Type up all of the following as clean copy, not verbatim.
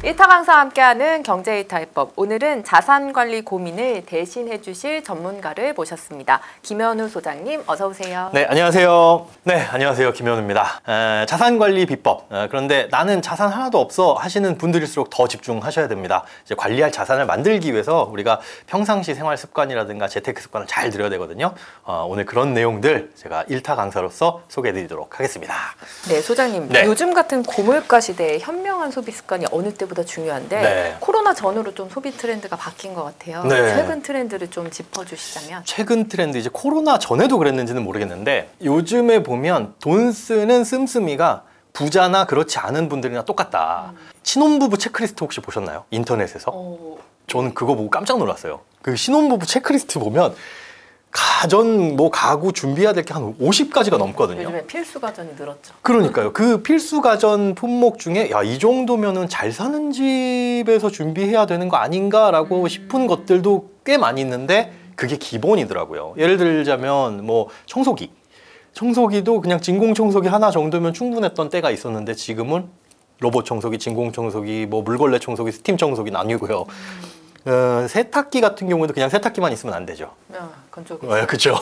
1타 강사와 함께하는 경제1타 해법. 오늘은 자산관리 고민을 대신해 주실 전문가를 모셨습니다. 김현우 소장님 어서 오세요. 네, 안녕하세요. 김현우입니다. 자산관리 비법. 그런데 나는 자산 하나도 없어 하시는 분들일수록 더 집중하셔야 됩니다. 이제 관리할 자산을 만들기 위해서 우리가 평상시 생활 습관이라든가 재테크 습관을 잘 들여야 되거든요. 오늘 그런 내용들 제가 1타 강사로서 소개해 드리도록 하겠습니다. 네, 소장님. 네. 요즘 같은 고물가 시대에 현명한 소비 습관이 어느 때보다 중요한데 네. 코로나 전후로 좀 소비 트렌드가 바뀐 것 같아요. 네. 최근 트렌드를 좀 짚어주시자면. 최근 트렌드, 이제 코로나 전에도 그랬는지는 모르겠는데 요즘에 보면 돈 쓰는 씀씀이가 부자나 그렇지 않은 분들이나 똑같다. 신혼부부 체크리스트 혹시 보셨나요? 인터넷에서? 저는 그거 보고 깜짝 놀랐어요. 그 신혼부부 체크리스트 보면 가전, 가구 준비해야 될 게 한 50가지가 넘거든요. 요즘에 필수 가전이 늘었죠. 그러니까요. 그 필수 가전 품목 중에 이 정도면은 잘 사는 집에서 준비해야 되는 거 아닌가라고 싶은 것들도 꽤 많이 있는데 그게 기본이더라고요. 예를 들자면 청소기도 그냥 진공 청소기 하나 정도면 충분했던 때가 있었는데 지금은 로봇 청소기, 진공 청소기, 물걸레 청소기, 스팀 청소기 나뉘고요. 세탁기 같은 경우도 그냥 세탁기만 있으면 안 되죠. 그건 좀 그렇죠.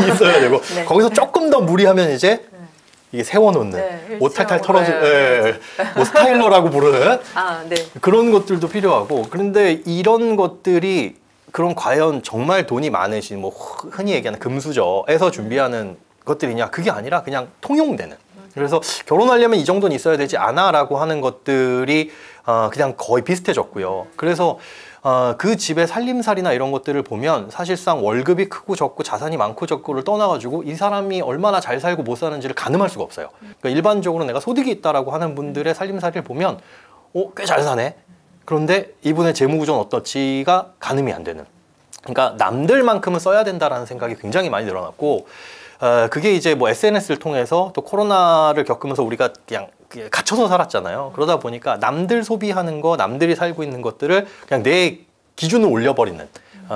있어야 되고 네. 거기서 조금 더 무리하면 이제 이게 세워놓는 옷 탈탈 털어줄 스타일러라고 부르는 네. 그런 것들도 필요하고. 그런데 이런 것들이 과연 정말 돈이 많으신 흔히 얘기하는 금수저에서 준비하는 것들이냐, 그게 아니라 그냥 통용되는. 그래서 결혼하려면 이 정도는 있어야 되지 않아 라고 하는 것들이 그냥 거의 비슷해졌고요. 그래서 그 집의 살림살이나 이런 것들을 보면 사실상 월급이 크고 적고 자산이 많고 적고를 떠나가지고 이 사람이 얼마나 잘 살고 못 사는지를 가늠할 수가 없어요. 그러니까 일반적으로 내가 소득이 있다라고 하는 분들의 살림살이를 보면 꽤 잘 사네. 그런데 이분의 재무구조는 어떻지가 가늠이 안 되는. 그러니까 남들만큼은 써야 된다라는 생각이 굉장히 많이 늘어났고, 그게 이제 SNS를 통해서 또 코로나를 겪으면서 우리가 그냥 갇혀서 살았잖아요. 그러다 보니까 남들 소비하는 거, 남들이 살고 있는 것들을 그냥 내 기준을 올려버리는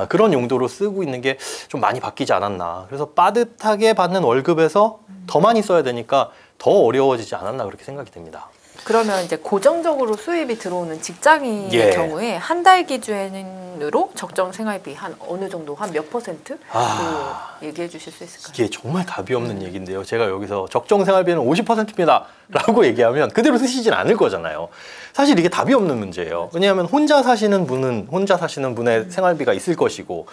그런 용도로 쓰고 있는 게 좀 많이 바뀌지 않았나. 그래서 빠듯하게 받는 월급에서 더 많이 써야 되니까 더 어려워지지 않았나, 그렇게 생각이 됩니다. 그러면 이제 고정적으로 수입이 들어오는 직장인의 경우에 한 달 기준으로 적정 생활비 한 어느 정도, 한 몇 퍼센트? 얘기해 주실 수 있을까요? 이게 정말 답이 없는 얘기인데요. 제가 여기서 적정 생활비는 50%입니다 라고 얘기하면 그대로 쓰시진 않을 거잖아요. 사실 이게 답이 없는 문제예요. 왜냐하면 혼자 사시는 분의 생활비가 있을 것이고,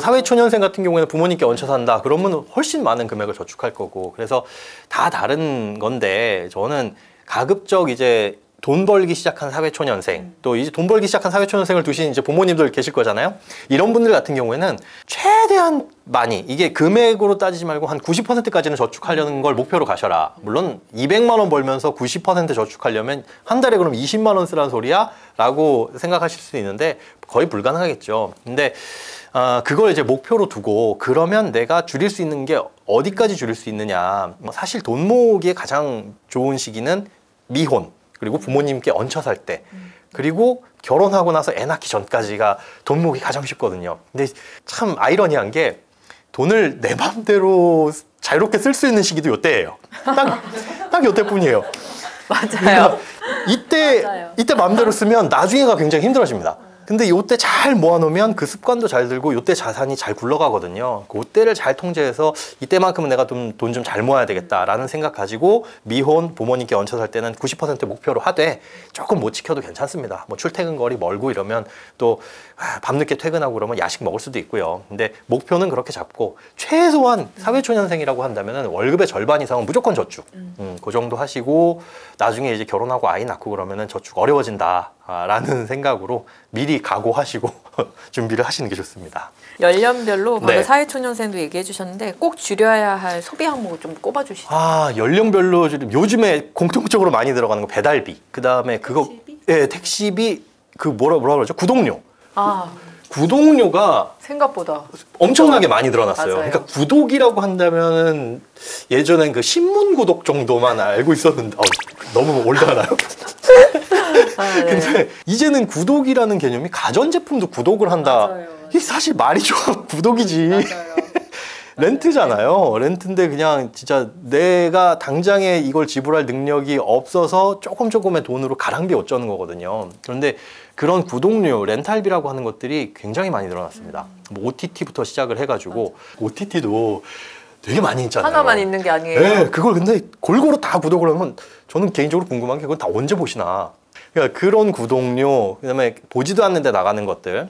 사회초년생 같은 경우에는 부모님께 얹혀 산다 그러면 훨씬 많은 금액을 저축할 거고, 그래서 다 다른 건데, 저는 가급적 이제 돈 벌기 시작한 사회초년생, 또 이제 돈 벌기 시작한 사회초년생을 두신 이제 부모님들 계실 거잖아요. 이런 분들 같은 경우에는 최대한 많이, 이게 금액으로 따지지 말고 한 90%까지는 저축하려는 걸 목표로 가셔라. 물론 200만 원 벌면서 90% 저축하려면 한 달에 그럼 20만 원 쓰라는 소리야? 라고 생각하실 수도 있는데 거의 불가능하겠죠. 근데 그걸 이제 목표로 두고, 그러면 내가 줄일 수 있는 게 어디까지 줄일 수 있느냐. 사실 돈 모으기에 가장 좋은 시기는 미혼, 그리고 부모님께 얹혀 살 때, 그리고 결혼하고 나서 애 낳기 전까지가 돈 모으기 가장 쉽거든요. 근데 참 아이러니한 게 돈을 내 맘대로 자유롭게 쓸 수 있는 시기도 이때예요. 딱 이때뿐이에요. 맞아요. 그러니까 이때 맘대로 쓰면 나중에가 굉장히 힘들어집니다. 근데 요때 잘 모아놓으면 그 습관도 잘 들고 요때 자산이 잘 굴러가거든요. 그때를 잘 통제해서 이때만큼은 내가 돈 좀 잘 모아야 되겠다라는 생각 가지고 미혼, 부모님께 얹혀 살 때는 90% 목표로 하되, 조금 못 지켜도 괜찮습니다. 출퇴근 거리 멀고 이러면 또 밤늦게 퇴근하고 그러면 야식 먹을 수도 있고요. 근데 목표는 그렇게 잡고, 최소한 사회초년생이라고 한다면 월급의 절반 이상은 무조건 저축. 그 정도 하시고, 나중에 이제 결혼하고 아이 낳고 그러면은 저축 어려워진다 라는 생각으로 미리 각오하시고 준비를 하시는 게 좋습니다. 연령별로 방금 사회초년생도 얘기해 주셨는데 꼭 줄여야 할 소비 항목을 좀 꼽아 주시죠. 연령별로 요즘에 공통적으로 많이 들어가는 거 배달비, 그다음에 택시비, 뭐라 그러죠? 구독료. 구독료가 생각보다 엄청나게 많이 늘어났어요. 맞아요. 그러니까 구독이라고 한다면은 예전엔 그 신문 구독 정도만 알고 있었는데 너무 올드하나요? 근데 이제는 구독이라는 개념이 가전제품도 구독을 한다. 맞아요. 이게 사실 말이 좋아 구독이지. 렌트잖아요. 렌트인데 그냥 진짜 내가 당장에 이걸 지불할 능력이 없어서 조금의 돈으로 가랑비 어쩌는 거거든요. 그런데 그런 구독료, 렌탈비라고 하는 것들이 굉장히 많이 늘어났습니다. 뭐 OTT부터 시작을 해가지고 OTT도 되게 많이 있잖아요. 하나만 있는 게 아니에요. 네, 그걸 근데 골고루 다 구독을 하면 저는 개인적으로 궁금한 게 그건 다 언제 보시나. 그러니까 그런 구독료, 그다음에 보지도 않는데 나가는 것들,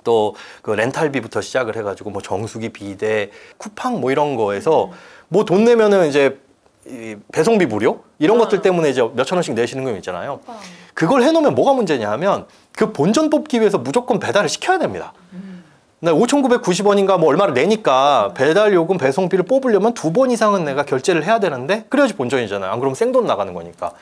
또 그 렌탈비부터 시작을 해가지고 뭐 정수기, 비데, 쿠팡 뭐 이런 거에서 뭐 돈 내면은 이제 이 배송비 무료 이런 것들 때문에 이제 몇천 원씩 내시는 거 있잖아요. 그걸 해놓으면 뭐가 문제냐 하면 그 본전 뽑기 위해서 무조건 배달을 시켜야 됩니다. 5,990원인가 뭐 얼마를 내니까 배달 요금 배송비를 뽑으려면 2번 이상은 내가 결제를 해야 되는데 그래야지 본전이잖아요. 안 그러면 생돈 나가는 거니까.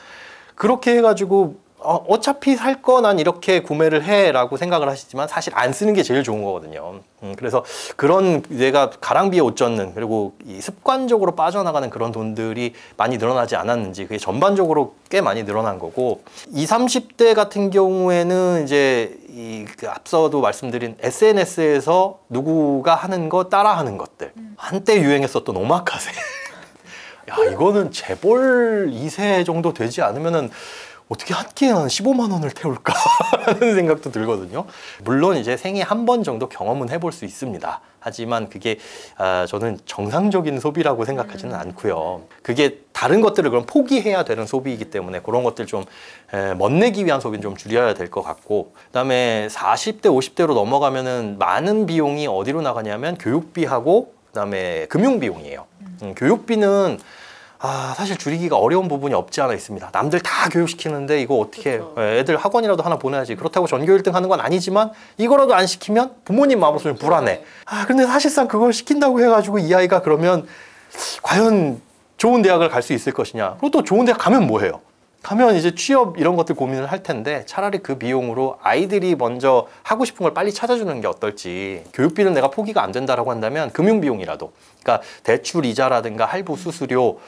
그렇게 해가지고 어차피 살 거 난 이렇게 구매를 해 라고 생각을 하시지만 사실 안 쓰는 게 제일 좋은 거거든요. 그래서 그런 내가 가랑비에 옷 젖는 그리고 이 습관적으로 빠져나가는 그런 돈들이 많이 늘어나지 않았는지 그게 전반적으로 꽤 많이 늘어난 거고 20, 30대 같은 경우에는 이제 그 앞서도 말씀드린 SNS에서 누구가 하는 거 따라하는 것들 한때 유행했었던 오마카세 야 이거는 재벌 2세 정도 되지 않으면은 어떻게 한 끼에 한 15만 원을 태울까 하는 생각도 들거든요. 물론 이제 생애 한 번 정도 경험은 해볼 수 있습니다. 하지만 그게 저는 정상적인 소비라고 생각하지는 않고요. 그게 다른 것들을 그럼 포기해야 되는 소비이기 때문에 그런 것들 좀 멋내기 위한 소비는 좀 줄여야 될 것 같고 그다음에 40대, 50대로 넘어가면은 많은 비용이 어디로 나가냐면 교육비하고 그다음에 금융비용이에요. 교육비는 사실 줄이기가 어려운 부분이 없지 않아 있습니다. 남들 다 교육시키는데 이거 어떻게 애들 학원이라도 하나 보내야지. 그렇다고 전교 1등 하는 건 아니지만 이거라도 안 시키면 부모님 마음으로서 좀 불안해. 근데 사실상 그걸 시킨다고 해가지고 이 아이가 그러면 과연 좋은 대학을 갈 수 있을 것이냐. 그리고 또 좋은 대학 가면 뭐해요? 가면 이제 취업 이런 것들 고민을 할 텐데 차라리 그 비용으로 아이들이 먼저 하고 싶은 걸 빨리 찾아주는 게 어떨지. 교육비는 내가 포기가 안 된다라고 한다면 금융비용이라도 그러니까 대출 이자라든가 할부 수수료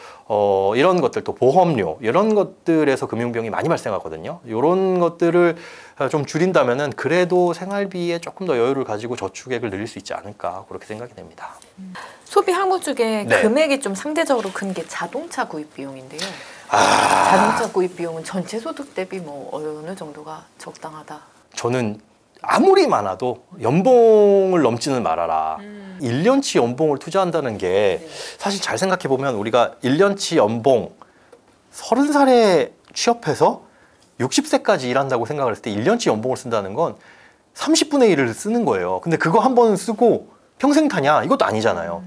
이런 것들 또 보험료 이런 것들에서 금융비용이 많이 발생하거든요. 이런 것들을 좀 줄인다면은 그래도 생활비에 조금 더 여유를 가지고 저축액을 늘릴 수 있지 않을까 그렇게 생각이 됩니다. 소비 항목 중에 네. 금액이 좀 상대적으로 큰 게 자동차 구입 비용인데요. 자동차 구입 비용은 전체 소득 대비 뭐 어느 정도가 적당하다? 저는 아무리 많아도 연봉을 넘지는 말아라. 1년치 연봉을 투자한다는 게 사실 잘 생각해보면 우리가 1년치 연봉 30살에 취업해서 60세까지 일한다고 생각을 했을 때 1년치 연봉을 쓴다는 건 30분의 1을 쓰는 거예요. 근데 그거 한 번 쓰고 평생 타냐? 이것도 아니잖아요.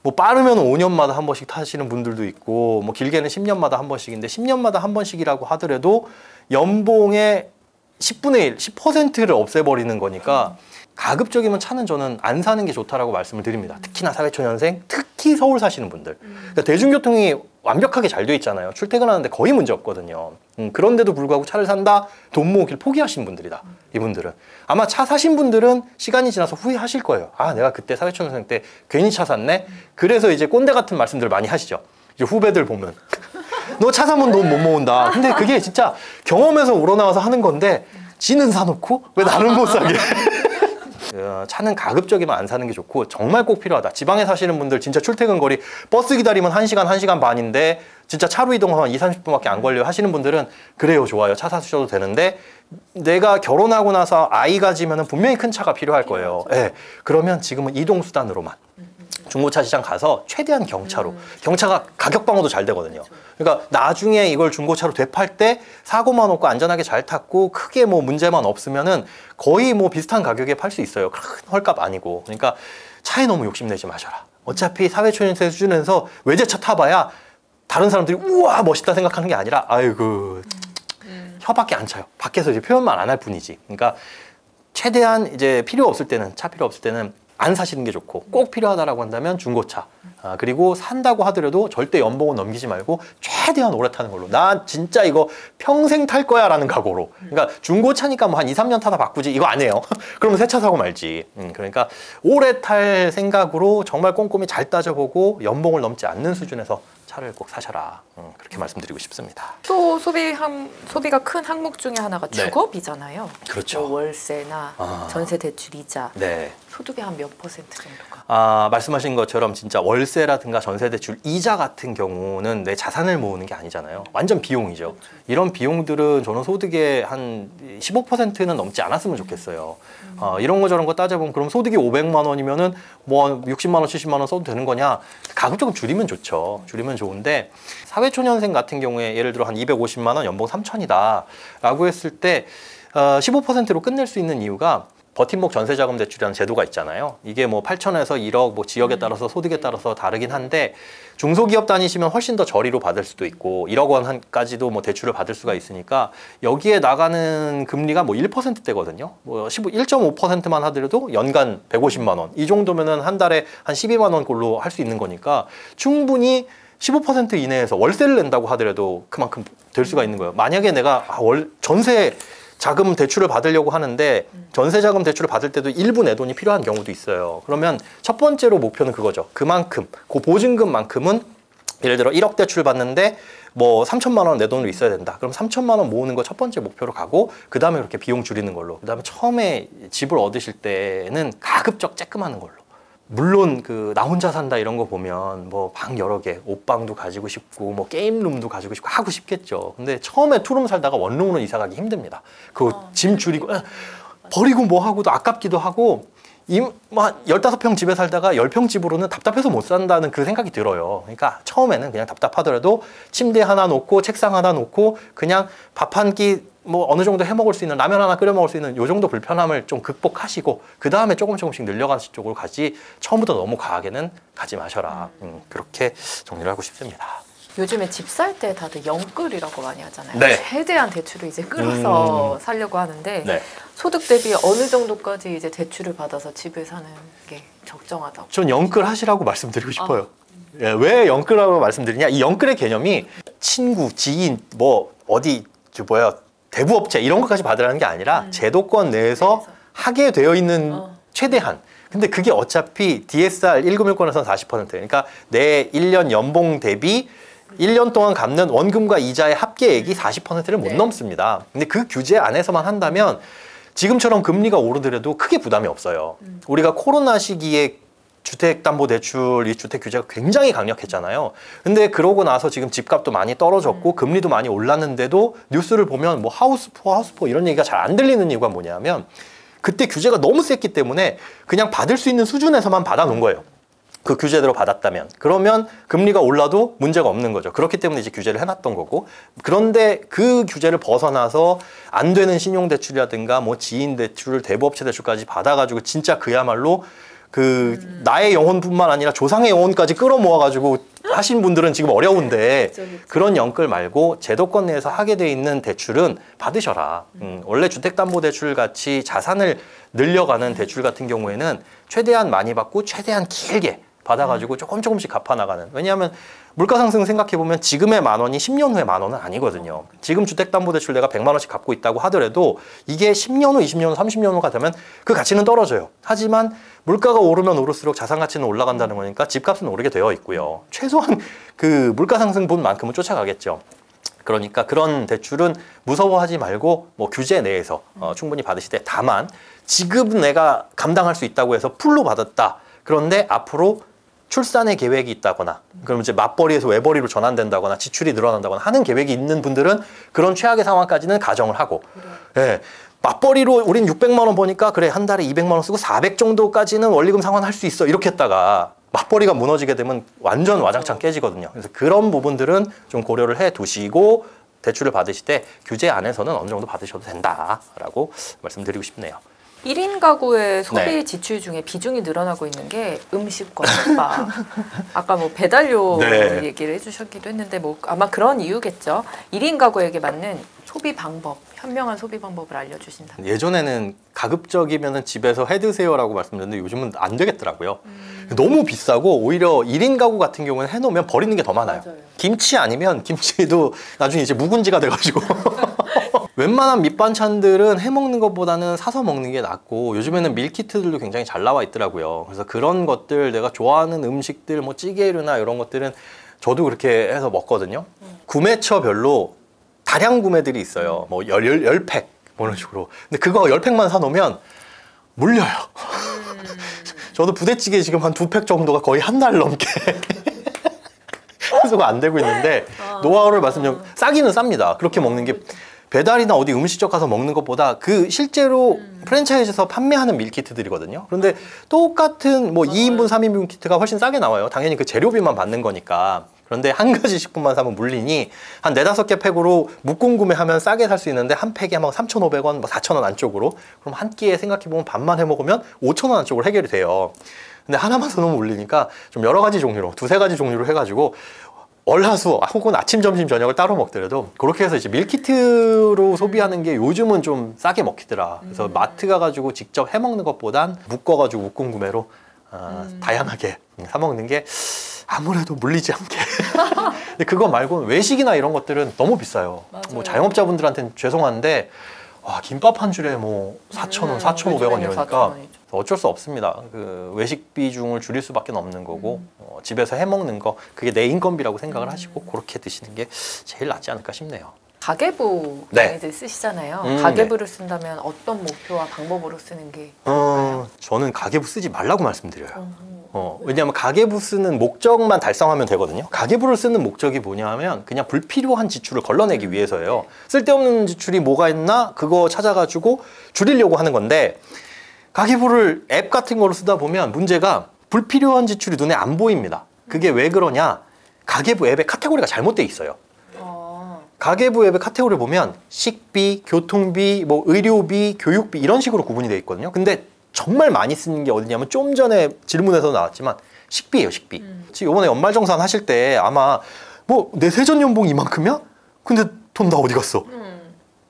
뭐 빠르면 5년마다 한 번씩 타시는 분들도 있고 뭐 길게는 10년마다 한 번씩인데 10년마다 한 번씩이라고 하더라도 연봉의 10분의 1, 10%를 없애버리는 거니까 가급적이면 차는 저는 안 사는 게 좋다라고 말씀을 드립니다. 특히나 사회초년생, 특히 서울 사시는 분들. 그러니까 대중교통이 완벽하게 잘 돼 있잖아요. 출퇴근하는데 거의 문제 없거든요. 그런데도 불구하고 차를 산다? 돈 모으기를 포기하신 분들이다. 이분들은. 아마 차 사신 분들은 시간이 지나서 후회하실 거예요. 내가 그때 사회초년생 때 괜히 차 샀네? 그래서 이제 꼰대 같은 말씀들 많이 하시죠. 이제 후배들 보면. 너 차 사면 돈 못 모은다. 근데 그게 진짜 경험에서 우러나와서 하는 건데 지는 사놓고 왜 나는 못 사게. 차는 가급적이면 안 사는 게 좋고 정말 꼭 필요하다. 지방에 사시는 분들 진짜 출퇴근 거리 버스 기다리면 1시간, 1시간 반인데 진짜 차로 이동하면 2, 30분밖에 안 걸려요 하시는 분들은 그래요, 좋아요. 차 사주셔도 되는데 내가 결혼하고 나서 아이 가지면 분명히 큰 차가 필요할 거예요. 네, 그러면 지금은 이동수단으로만 중고차 시장 가서 최대한 경차로. 경차가 가격 방어도 잘 되거든요. 그러니까 나중에 이걸 중고차로 되팔 때 사고만 없고 안전하게 잘 탔고 크게 뭐 문제만 없으면은 거의 뭐 비슷한 가격에 팔 수 있어요. 큰 헐값 아니고. 그러니까 차에 너무 욕심내지 마셔라. 어차피 사회초년생 수준에서 외제차 타봐야 다른 사람들이 우와 멋있다 생각하는 게 아니라 아이고 혀밖에 안 차요. 밖에서 이제 표현만 안 할 뿐이지. 그러니까 최대한 이제 필요 없을 때는 차 필요 없을 때는 안 사시는 게 좋고 꼭 필요하다라고 한다면 중고차. 그리고 산다고 하더라도 절대 연봉은 넘기지 말고 최대한 오래 타는 걸로. 나 진짜 이거 평생 탈 거야 라는 각오로. 그러니까 중고차니까 뭐 한 2, 3년 타다 바꾸지 이거 아니에요. 그러면 새 차 사고 말지. 그러니까 오래 탈 생각으로 정말 꼼꼼히 잘 따져보고 연봉을 넘지 않는 수준에서 차를 꼭 사셔라. 그렇게 말씀드리고 싶습니다. 또 소비가 큰 항목 중에 하나가 네. 주거비잖아요. 그렇죠. 뭐 월세나 전세 대출 이자. 네. 소득의 한 몇 퍼센트 정도가? 말씀하신 것처럼 진짜 월세라든가 전세대출 이자 같은 경우는 내 자산을 모으는 게 아니잖아요. 완전 비용이죠. 그렇죠. 이런 비용들은 저는 소득의 한 15%는 넘지 않았으면 좋겠어요. 이런 거 저런 거 따져보면 그럼 소득이 500만 원이면은 뭐 60만 원, 70만 원 써도 되는 거냐? 가급적이면 줄이면 좋죠. 줄이면 좋은데 사회초년생 같은 경우에 예를 들어 한 250만 원, 연봉 3천이다 라고 했을 때 15%로 끝낼 수 있는 이유가 버팀목 전세자금 대출이라는 제도가 있잖아요. 이게 뭐 8천에서 1억, 뭐 지역에 따라서 소득에 따라서 다르긴 한데 중소기업 다니시면 훨씬 더 저리로 받을 수도 있고 1억 원까지도 뭐 대출을 받을 수가 있으니까 여기에 나가는 금리가 뭐 1%대거든요. 뭐 1.5%만 하더라도 연간 150만 원. 이 정도면은 한 달에 한 12만 원 꼴로 할 수 있는 거니까 충분히 15% 이내에서 월세를 낸다고 하더라도 그만큼 될 수가 있는 거예요. 만약에 내가 전세 자금 대출을 받으려고 하는데 전세 자금 대출을 받을 때도 일부 내 돈이 필요한 경우도 있어요. 그러면 첫 번째로 목표는 그거죠. 그만큼 그 보증금만큼은 예를 들어 1억 대출 받는데 뭐 3천만 원 내 돈으로 있어야 된다. 그럼 3천만 원 모으는 거 첫 번째 목표로 가고 그 다음에 그렇게 비용 줄이는 걸로. 그 다음에 처음에 집을 얻으실 때는 가급적 쬐끔하는 걸로. 물론 그 나 혼자 산다 이런 거 보면 뭐 방 여러 개, 옷방도 가지고 싶고 뭐 게임룸도 가지고 싶고 하고 싶겠죠. 근데 처음에 투룸 살다가 원룸으로 이사 가기 힘듭니다. 그 짐 줄이고 버리고 뭐 하고도 아깝기도 하고 뭐 15평 집에 살다가 10평 집으로는 답답해서 못 산다는 그 생각이 들어요. 그러니까 처음에는 그냥 답답하더라도 침대 하나 놓고 책상 하나 놓고 그냥 밥 한 끼 뭐 어느 정도 해 먹을 수 있는 라면 하나 끓여 먹을 수 있는 요 정도 불편함을 좀 극복하시고 그 다음에 조금씩 늘려가는 쪽으로 가지 처음부터 너무 과하게는 가지 마셔라. 그렇게 정리를 하고 싶습니다. 요즘에 집 살 때 다들 영끌이라고 많이 하잖아요. 네. 최대한 대출을 이제 끌어서 살려고 하는데 네. 소득 대비 어느 정도까지 이제 대출을 받아서 집을 사는 게 적정하다고? 전 영끌 하시라고 말씀드리고 싶어요. 예, 왜 영끌하고 말씀드리냐? 이 영끌의 개념이 친구, 지인, 뭐 어디 대부업체 이런 것까지 받으라는 게 아니라 제도권 내에서 하게 되어 있는 최대한. 근데 그게 어차피 DSR 1금융권에서는 40%. 그러니까 내 1년 연봉 대비 1년 동안 갚는 원금과 이자의 합계액이 40%를 못 넘습니다. 근데 그 규제 안에서만 한다면 지금처럼 금리가 오르더라도 크게 부담이 없어요. 우리가 코로나 시기에 주택담보대출, 이 주택 규제가 굉장히 강력했잖아요. 근데 그러고 나서 지금 집값도 많이 떨어졌고 금리도 많이 올랐는데도 뉴스를 보면 뭐 하우스포 이런 얘기가 잘 안 들리는 이유가 뭐냐면 그때 규제가 너무 셌기 때문에 그냥 받을 수 있는 수준에서만 받아놓은 거예요. 그 규제대로 받았다면. 그러면 금리가 올라도 문제가 없는 거죠. 그렇기 때문에 이제 규제를 해놨던 거고. 그런데 그 규제를 벗어나서 안 되는 신용대출이라든가 뭐 지인대출, 대부업체 대출까지 받아가지고 진짜 그야말로 나의 영혼뿐만 아니라 조상의 영혼까지 끌어모아가지고 하신 분들은 지금 어려운데 그런 영끌 말고 제도권 내에서 하게 돼 있는 대출은 받으셔라. 원래 주택담보대출 같이 자산을 늘려가는 대출 같은 경우에는 최대한 많이 받고 최대한 길게 받아가지고 조금씩 갚아나가는. 왜냐하면 물가 상승 생각해보면 지금의 만 원이 10년 후의 만 원은 아니거든요. 지금 주택담보대출 내가 100만 원씩 갚고 있다고 하더라도 이게 10년 후, 20년 후, 30년 후가 되면 그 가치는 떨어져요. 하지만 물가가 오르면 오를수록 자산 가치는 올라간다는 거니까 집값은 오르게 되어 있고요. 최소한 그 물가 상승분만큼은 쫓아가겠죠. 그러니까 그런 대출은 무서워하지 말고 뭐 규제 내에서 충분히 받으시되 다만 지금 내가 감당할 수 있다고 해서 풀로 받았다. 그런데 앞으로 출산의 계획이 있다거나 그럼 이제 맞벌이에서 외벌이로 전환된다거나 지출이 늘어난다거나 하는 계획이 있는 분들은 그런 최악의 상황까지는 가정을 하고 예, 맞벌이로 우린 600만 원 버니까 그래 한 달에 200만 원 쓰고 400 정도까지는 원리금 상환할 수 있어 이렇게 했다가 맞벌이가 무너지게 되면 완전 와장창 깨지거든요. 그래서 그런 부분들은 좀 고려를 해 두시고 대출을 받으실 때 규제 안에서는 어느 정도 받으셔도 된다라고 말씀드리고 싶네요. 1인 가구의 소비 네. 지출 중에 비중이 늘어나고 있는 게 음식과 숙박. 아까 뭐 배달료 네. 얘기를 해주셨기도 했는데 뭐 아마 그런 이유겠죠. 1인 가구에게 맞는 소비 방법, 현명한 소비 방법을 알려주신다. 예전에는 가급적이면 집에서 해 드세요라고 말씀드렸는데 요즘은 안 되겠더라고요. 너무 비싸고 오히려 1인 가구 같은 경우는 해놓으면 버리는 게 더 많아요. 맞아요. 김치 아니면 김치도 나중에 이제 묵은지가 돼가지고 웬만한 밑반찬들은 해먹는 것보다는 사서 먹는 게 낫고 요즘에는 밀키트들도 굉장히 잘 나와 있더라고요. 그래서 그런 것들 내가 좋아하는 음식들 뭐 찌개류나 이런 것들은 저도 그렇게 해서 먹거든요. 구매처별로 다량 구매들이 있어요. 뭐 10팩 뭐 이런 식으로. 근데 그거 10팩만 사놓으면 물려요. 저도 부대찌개 지금 한 2팩 정도가 거의 한 달 넘게 회수가 안 되고 있는데 노하우를 말씀드리면 싸기는 쌉니다. 그렇게 먹는 게 배달이나 어디 음식점 가서 먹는 것보다 그 실제로 프랜차이즈에서 판매하는 밀키트들이거든요. 그런데 똑같은 뭐 2인분, 3인분 키트가 훨씬 싸게 나와요. 당연히 그 재료비만 받는 거니까. 그런데 한 가지 식품만 사면 물리니 한 4-5개 팩으로 묶음 구매하면 싸게 살 수 있는데 한 팩에 막 3,500원, 뭐 4,000원 안쪽으로. 그럼 한 끼에 생각해보면 반만 해 먹으면 5,000원 안쪽으로 해결이 돼요. 근데 하나만 사놓으면 물리니까 좀 여러 가지 종류로, 2-3가지 종류로 해가지고 월화수 혹은 아침, 점심, 저녁을 따로 먹더라도 그렇게 해서 이제 밀키트로 소비하는 게 요즘은 좀 싸게 먹히더라. 그래서 마트 가가지고 직접 해먹는 것보단 묶어가지고 묶음 구매로 다양하게 사 먹는 게 아무래도 물리지 않게. 근데 그거 말고는 외식이나 이런 것들은 너무 비싸요. 뭐 자영업자분들한테는 죄송한데 와, 김밥 한 줄에 뭐 4,000원, 4,500원 이러니까 어쩔 수 없습니다. 그 외식 비중을 줄일 수밖에 없는 거고 집에서 해 먹는 거 그게 내 인건비라고 생각을 하시고 그렇게 드시는 게 제일 낫지 않을까 싶네요. 가계부 많이들 쓰시잖아요. 가계부를 쓴다면 어떤 목표와 방법으로 쓰는 게 좋을까요? 저는 가계부 쓰지 말라고 말씀드려요. 왜냐하면 가계부 쓰는 목적만 달성하면 되거든요. 가계부를 쓰는 목적이 뭐냐면 그냥 불필요한 지출을 걸러내기 위해서예요. 쓸데없는 지출이 뭐가 있나 그거 찾아가지고 줄이려고 하는 건데 가계부를 앱 같은 거로 쓰다 보면 문제가 불필요한 지출이 눈에 안 보입니다. 그게 왜 그러냐? 가계부 앱의 카테고리가 잘못돼 있어요. 가계부 앱의 카테고리를 보면 식비, 교통비, 뭐 의료비, 교육비 이런 식으로 구분이 돼 있거든요. 근데 정말 많이 쓰는 게 어디냐면 좀 전에 질문에서 나왔지만 식비예요, 식비. 지금 이번에 연말정산 하실 때 아마 뭐 내 세전 연봉 이만큼이야? 근데 돈 다 어디 갔어?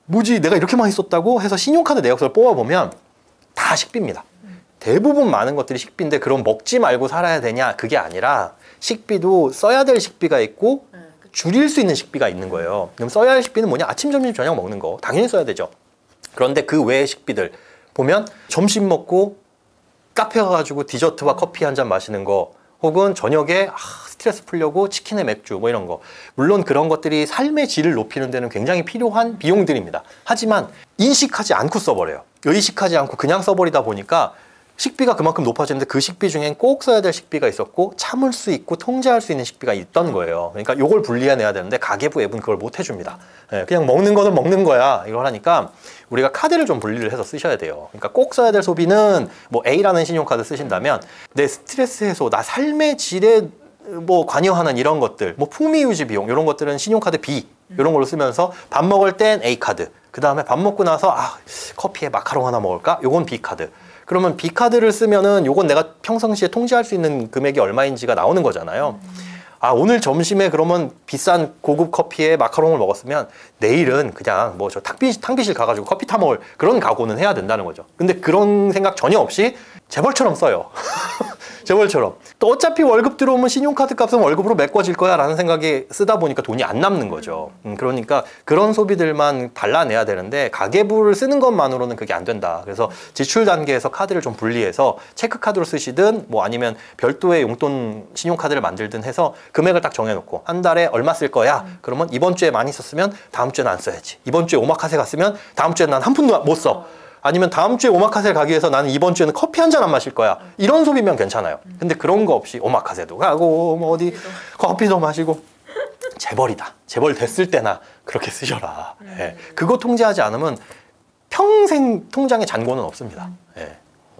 뭐지 내가 이렇게 많이 썼다고 해서 신용카드 내역서를 뽑아보면 다 식비입니다. 대부분 많은 것들이 식비인데 그럼 먹지 말고 살아야 되냐? 그게 아니라 식비도 써야 될 식비가 있고 줄일 수 있는 식비가 있는 거예요. 그럼 써야 할 식비는 뭐냐? 아침, 점심, 저녁 먹는 거 당연히 써야 되죠. 그런데 그 외의 식비들 보면 점심 먹고 카페 가가지고 디저트와 커피 한 잔 마시는 거 혹은 저녁에 스트레스 풀려고 치킨에 맥주 뭐 이런 거 물론 그런 것들이 삶의 질을 높이는 데는 굉장히 필요한 비용들입니다. 하지만 인식하지 않고 써버려요. 의식하지 않고 그냥 써버리다 보니까 식비가 그만큼 높아지는데 그 식비 중엔 꼭 써야 될 식비가 있었고 참을 수 있고 통제할 수 있는 식비가 있던 거예요. 그러니까 요걸 분리해내야 되는데 가계부 앱은 그걸 못 해줍니다. 그냥 먹는 거는 먹는 거야 이걸 하니까 우리가 카드를 좀 분리를 해서 쓰셔야 돼요. 그러니까 꼭 써야 될 소비는 뭐 A라는 신용카드 쓰신다면 내 스트레스 해소, 나 삶의 질에 뭐 관여하는 이런 것들, 뭐 풍미 유지 비용 이런 것들은 신용카드 B 이런 걸로 쓰면서 밥 먹을 땐 A 카드, 그 다음에 밥 먹고 나서 커피에 마카롱 하나 먹을까? 요건 B 카드. 그러면 B카드를 쓰면은 요건 내가 평상시에 통제할 수 있는 금액이 얼마인지가 나오는 거잖아요. 오늘 점심에 그러면 비싼 고급 커피에 마카롱을 먹었으면 내일은 그냥 뭐 저 탕비실 가가지고 커피 타 먹을 그런 각오는 해야 된다는 거죠. 근데 그런 생각 전혀 없이 재벌처럼 써요. 재벌처럼. 또 어차피 월급 들어오면 신용카드 값은 월급으로 메꿔질 거야 라는 생각에 쓰다 보니까 돈이 안 남는 거죠. 그러니까 그런 소비들만 발라내야 되는데 가계부를 쓰는 것만으로는 그게 안 된다. 그래서 지출 단계에서 카드를 좀 분리해서 체크카드로 쓰시든 뭐 아니면 별도의 용돈 신용카드를 만들든 해서 금액을 딱 정해놓고 한 달에 얼마 쓸 거야? 그러면 이번 주에 많이 썼으면 다음 주에는 안 써야지. 이번 주에 오마카세 갔으면 다음 주에는 난 한 푼도 못 써. 아니면 다음 주에 오마카세를 가기 위해서 나는 이번 주에는 커피 한 잔 안 마실 거야. 이런 소비면 괜찮아요. 근데 그런 거 없이 오마카세도 가고 뭐 어디 커피도 마시고 재벌이다. 재벌 됐을 때나 그렇게 쓰셔라. 그거 통제하지 않으면 평생 통장에 잔고는 없습니다.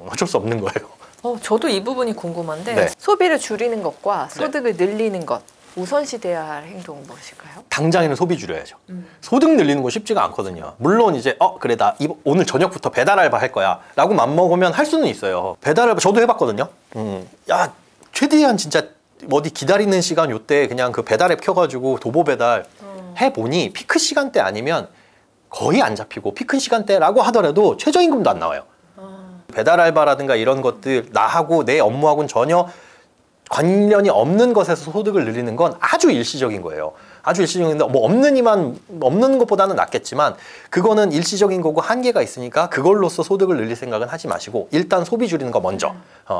어쩔 수 없는 거예요. 저도 이 부분이 궁금한데 소비를 줄이는 것과 소득을 늘리는 것 우선시 돼야 할 행동은 무엇일까요? 당장에는 소비 줄여야죠. 소득 늘리는 거 쉽지가 않거든요. 물론 이제 그래 나 오늘 저녁부터 배달 알바 할 거야 라고 맘먹으면 할 수는 있어요. 배달 알바 저도 해봤거든요. 야 최대한 진짜 어디 기다리는 시간 요때 그냥 그 배달 앱 켜가지고 도보 배달 해보니 피크 시간대 아니면 거의 안 잡히고 피크 시간대라고 하더라도 최저임금도 안 나와요. 배달 알바라든가 이런 것들 나하고 내 업무하고는 전혀 관련이 없는 것에서 소득을 늘리는 건 아주 일시적인 거예요. 아주 일시적인데 뭐 없는 것보다는 낫겠지만 그거는 일시적인 거고 한계가 있으니까 그걸로써 소득을 늘릴 생각은 하지 마시고 일단 소비 줄이는 거 먼저.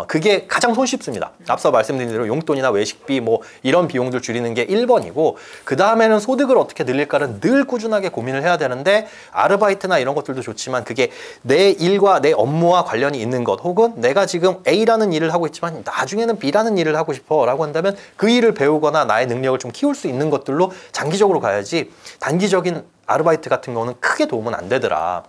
그게 가장 손쉽습니다. 앞서 말씀드린 대로 용돈이나 외식비 뭐 이런 비용들 줄이는 게 1번이고 그 다음에는 소득을 어떻게 늘릴까를 늘 꾸준하게 고민을 해야 되는데 아르바이트나 이런 것들도 좋지만 그게 내 일과 내 업무와 관련이 있는 것 혹은 내가 지금 A라는 일을 하고 있지만 나중에는 B라는 일을 하고 싶어 라고 한다면 그 일을 배우거나 나의 능력을 좀 키울 수 있는 것들로 장기적으로 가야지 단기적인 아르바이트 같은 거는 크게 도움은 안 되더라.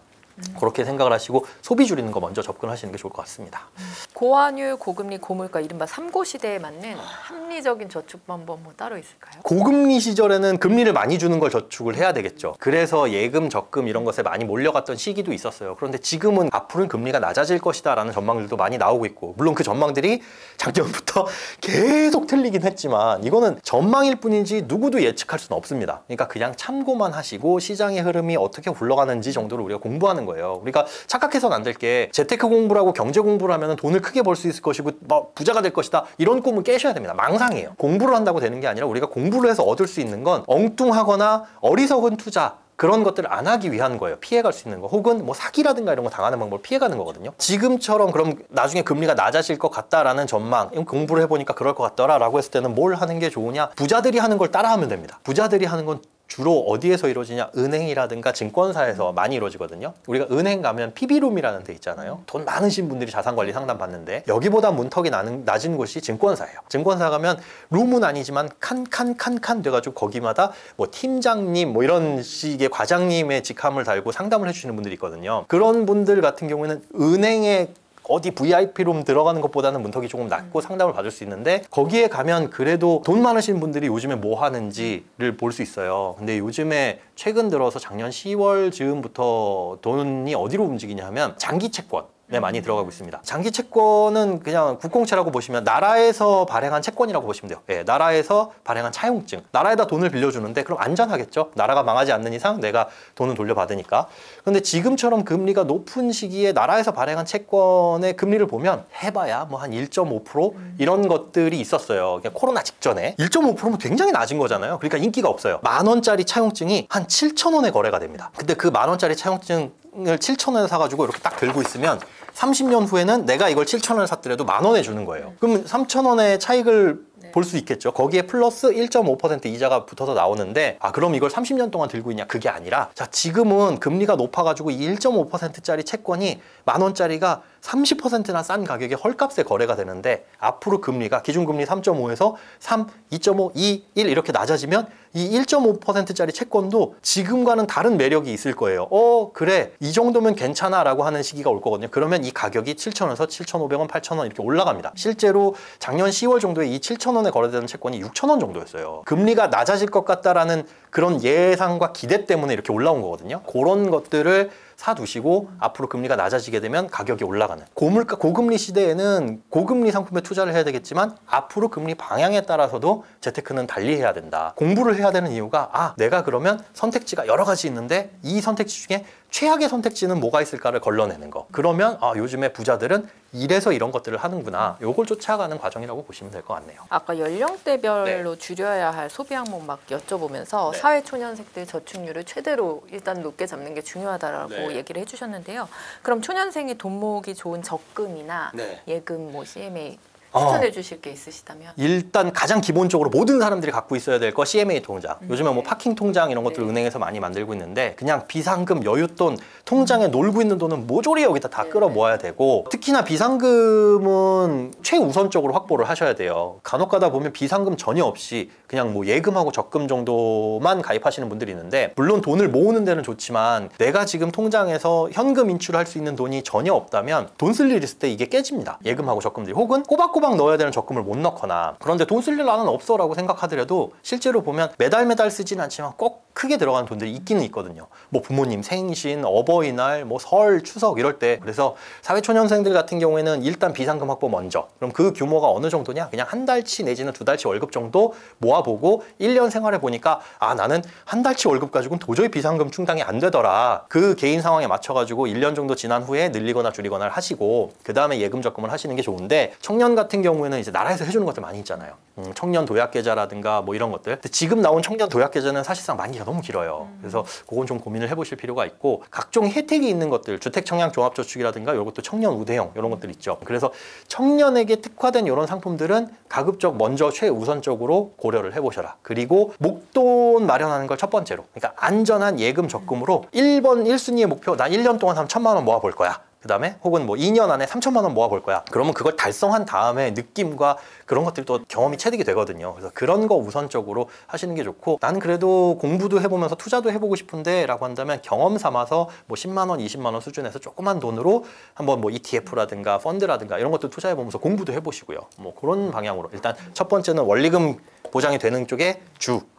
그렇게 생각을 하시고 소비 줄이는 거 먼저 접근하시는 게 좋을 것 같습니다. 고환율, 고금리, 고물가 이른바 3고 시대에 맞는 합리적인 저축 방법 뭐 따로 있을까요? 고금리 시절에는 금리를 많이 주는 걸 저축을 해야 되겠죠. 그래서 예금, 적금 이런 것에 많이 몰려갔던 시기도 있었어요. 그런데 지금은 앞으로는 금리가 낮아질 것이다 라는 전망들도 많이 나오고 있고 물론 그 전망들이 작년부터 계속 틀리긴 했지만 이거는 전망일 뿐이지 누구도 예측할 수는 없습니다. 그러니까 그냥 참고만 하시고 시장의 흐름이 어떻게 굴러가는지 정도로 우리가 공부하는 거예요. 우리가 착각해서는 안 될 게 재테크 공부를 하고 경제 공부를 하면 돈을 크게 벌 수 있을 것이고 뭐 부자가 될 것이다 이런 꿈은 깨셔야 됩니다. 망상이에요. 공부를 한다고 되는 게 아니라 우리가 공부를 해서 얻을 수 있는 건 엉뚱하거나 어리석은 투자 그런 것들을 안 하기 위한 거예요. 피해갈 수 있는 거 혹은 뭐 사기라든가 이런 거 당하는 방법을 피해가는 거거든요. 지금처럼 그럼 나중에 금리가 낮아질 것 같다라는 전망 공부를 해보니까 그럴 것 같더라 라고 했을 때는 뭘 하는 게 좋으냐 부자들이 하는 걸 따라하면 됩니다. 부자들이 하는 건 주로 어디에서 이루어지냐? 은행이라든가 증권사에서 많이 이루어지거든요. 우리가 은행 가면 PB룸이라는 데 있잖아요. 돈 많으신 분들이 자산관리 상담 받는데 여기보다 문턱이 낮은 곳이 증권사예요. 증권사 가면 룸은 아니지만 칸 돼가지고 거기마다 뭐 팀장님 뭐 이런 식의 과장님의 직함을 달고 상담을 해주시는 분들이 있거든요. 그런 분들 같은 경우에는 은행에 어디 VIP룸 들어가는 것보다는 문턱이 조금 낮고 상담을 받을 수 있는데 거기에 가면 그래도 돈 많으신 분들이 요즘에 뭐 하는지를 볼 수 있어요. 근데 요즘에 최근 들어서 작년 10월 즈음부터 돈이 어디로 움직이냐 하면 장기 채권 많이 들어가고 있습니다. 장기 채권은 그냥 국공채라고 보시면 나라에서 발행한 채권이라고 보시면 돼요. 예, 나라에서 발행한 차용증. 나라에다 돈을 빌려주는데 그럼 안전하겠죠? 나라가 망하지 않는 이상 내가 돈을 돌려받으니까. 그런데 지금처럼 금리가 높은 시기에 나라에서 발행한 채권의 금리를 보면 해봐야 뭐 한 1.5% 이런 것들이 있었어요. 그냥 코로나 직전에. 1.5%면 굉장히 낮은 거잖아요. 그러니까 인기가 없어요. 10,000원짜리 차용증이 한 7,000원에 거래가 됩니다. 근데 그 10,000원짜리 차용증 을 7,000원에 사가지고 이렇게 딱 들고 있으면 30년 후에는 내가 이걸 7,000원에 샀더라도 10,000원에 주는 거예요. 그럼 3,000원의 차익을 볼 수 있겠죠. 거기에 플러스 1.5% 이자가 붙어서 나오는데 그럼 이걸 30년 동안 들고 있냐? 그게 아니라 자 지금은 금리가 높아가지고 이 1.5%짜리 채권이 10,000원짜리가 30%나 싼 가격에 헐값에 거래가 되는데 앞으로 금리가 기준금리 3.5에서 3, 2.5, 2, 1 이렇게 낮아지면 이 1.5%짜리 채권도 지금과는 다른 매력이 있을 거예요. 그래 이 정도면 괜찮아 라고 하는 시기가 올 거거든요. 그러면 이 가격이 7,000원에서 7,500원, 8,000원 이렇게 올라갑니다. 실제로 작년 10월 정도에 이 7,000원에 거래되는 채권이 6,000원 정도였어요. 금리가 낮아질 것 같다라는 그런 예상과 기대 때문에 이렇게 올라온 거거든요. 그런 것들을 사두시고 앞으로 금리가 낮아지게 되면 가격이 올라가는 고금리 시대에는 고금리 상품에 투자를 해야 되겠지만 앞으로 금리 방향에 따라서도 재테크는 달리 해야 된다. 공부를 해야 되는 이유가 내가 그러면 선택지가 여러 가지 있는데 이 선택지 중에 최악의 선택지는 뭐가 있을까를 걸러내는 거. 그러면 요즘에 부자들은 이래서 이런 것들을 하는구나. 요걸 쫓아가는 과정이라고 보시면 될 것 같네요. 아까 연령대별로 줄여야 할 소비 항목 막 여쭤보면서 사회초년생들 저축률을 최대로 일단 높게 잡는 게 중요하다라고 얘기를 해주셨는데요. 그럼 초년생이 돈 모으기 좋은 적금이나 예금, 뭐 CMA 추천해 주실 게 있으시다면? 일단 가장 기본적으로 모든 사람들이 갖고 있어야 될 거 CMA 통장. 요즘에 뭐 파킹 통장 이런 것들 은행에서 많이 만들고 있는데 그냥 비상금, 여윳돈, 통장에 놀고 있는 돈은 모조리 여기다 다 끌어 모아야 되고 특히나 비상금은 최우선적으로 확보를 하셔야 돼요. 간혹 가다 보면 비상금 전혀 없이 그냥 뭐 예금하고 적금 정도만 가입하시는 분들이 있는데 물론 돈을 모으는 데는 좋지만 내가 지금 통장에서 현금 인출할 수 있는 돈이 전혀 없다면 돈 쓸 일 있을 때 이게 깨집니다. 예금하고 적금들이. 혹은 꼬박꼬박 넣어야 되는 적금을 못 넣거나 그런데 돈 쓸 일 나는 없어 라고 생각하더라도 실제로 보면 매달 쓰진 않지만 꼭 크게 들어가는 돈들이 있기는 있거든요. 뭐 부모님 생신, 어버이날, 뭐 설, 추석 이럴 때. 그래서 사회초년생들 같은 경우에는 일단 비상금 확보 먼저. 그럼 그 규모가 어느 정도냐? 그냥 한 달치 내지는 두 달치 월급 정도 모아보고 1년 생활해 보니까 아, 나는 한 달치 월급 가지고는 도저히 비상금 충당이 안 되더라. 그 개인 상황에 맞춰가지고 1년 정도 지난 후에 늘리거나 줄이거나 하시고 그 다음에 예금 적금을 하시는 게 좋은데, 청년 같은 경우에는 이제 나라에서 해주는 것들 많이 있잖아요. 청년 도약계좌라든가 뭐 이런 것들. 근데 지금 나온 청년 도약계좌는 사실상 만기가 너무 길어요. 그래서 그건 좀 고민을 해보실 필요가 있고, 각종 혜택이 있는 것들, 주택청약종합저축이라든가 이런 것도 청년 우대형 이런 것들 있죠. 그래서 청년에게 특화된 이런 상품들은 가급적 먼저 최우선적으로 고려를 해보셔라. 그리고 목돈 마련하는 걸 첫 번째로, 그러니까 안전한 예금 적금으로 1번 1순위의 목표, 나 1년 동안 한 1,000만 원 모아볼 거야. 그 다음에 혹은 뭐 2년 안에 3,000만 원 모아볼 거야. 그러면 그걸 달성한 다음에 느낌과 그런 것들도 경험이 체득이 되거든요. 그래서 그런 거 우선적으로 하시는 게 좋고, 나는 그래도 공부도 해보면서 투자도 해보고 싶은데 라고 한다면 경험 삼아서 뭐 10만 원, 20만 원 수준에서 조그만 돈으로 한번 뭐 ETF라든가 펀드라든가 이런 것도 투자해보면서 공부도 해보시고요. 뭐 그런 방향으로 일단 첫 번째는 원리금 보장이 되는 쪽에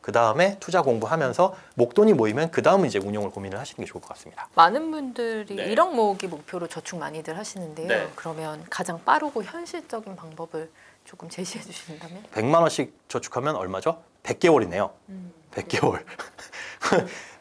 그 다음에 투자 공부하면서 목돈이 모이면 그 다음은 이제 운용을 고민을 하시는 게 좋을 것 같습니다. 많은 분들이 네. 1억 모으기 목표로 저축 많이들 하시는데요. 네. 그러면 가장 빠르고 현실적인 방법을 조금 제시해 주신다면? 100만 원씩 저축하면 얼마죠? 100개월이네요. 100개월.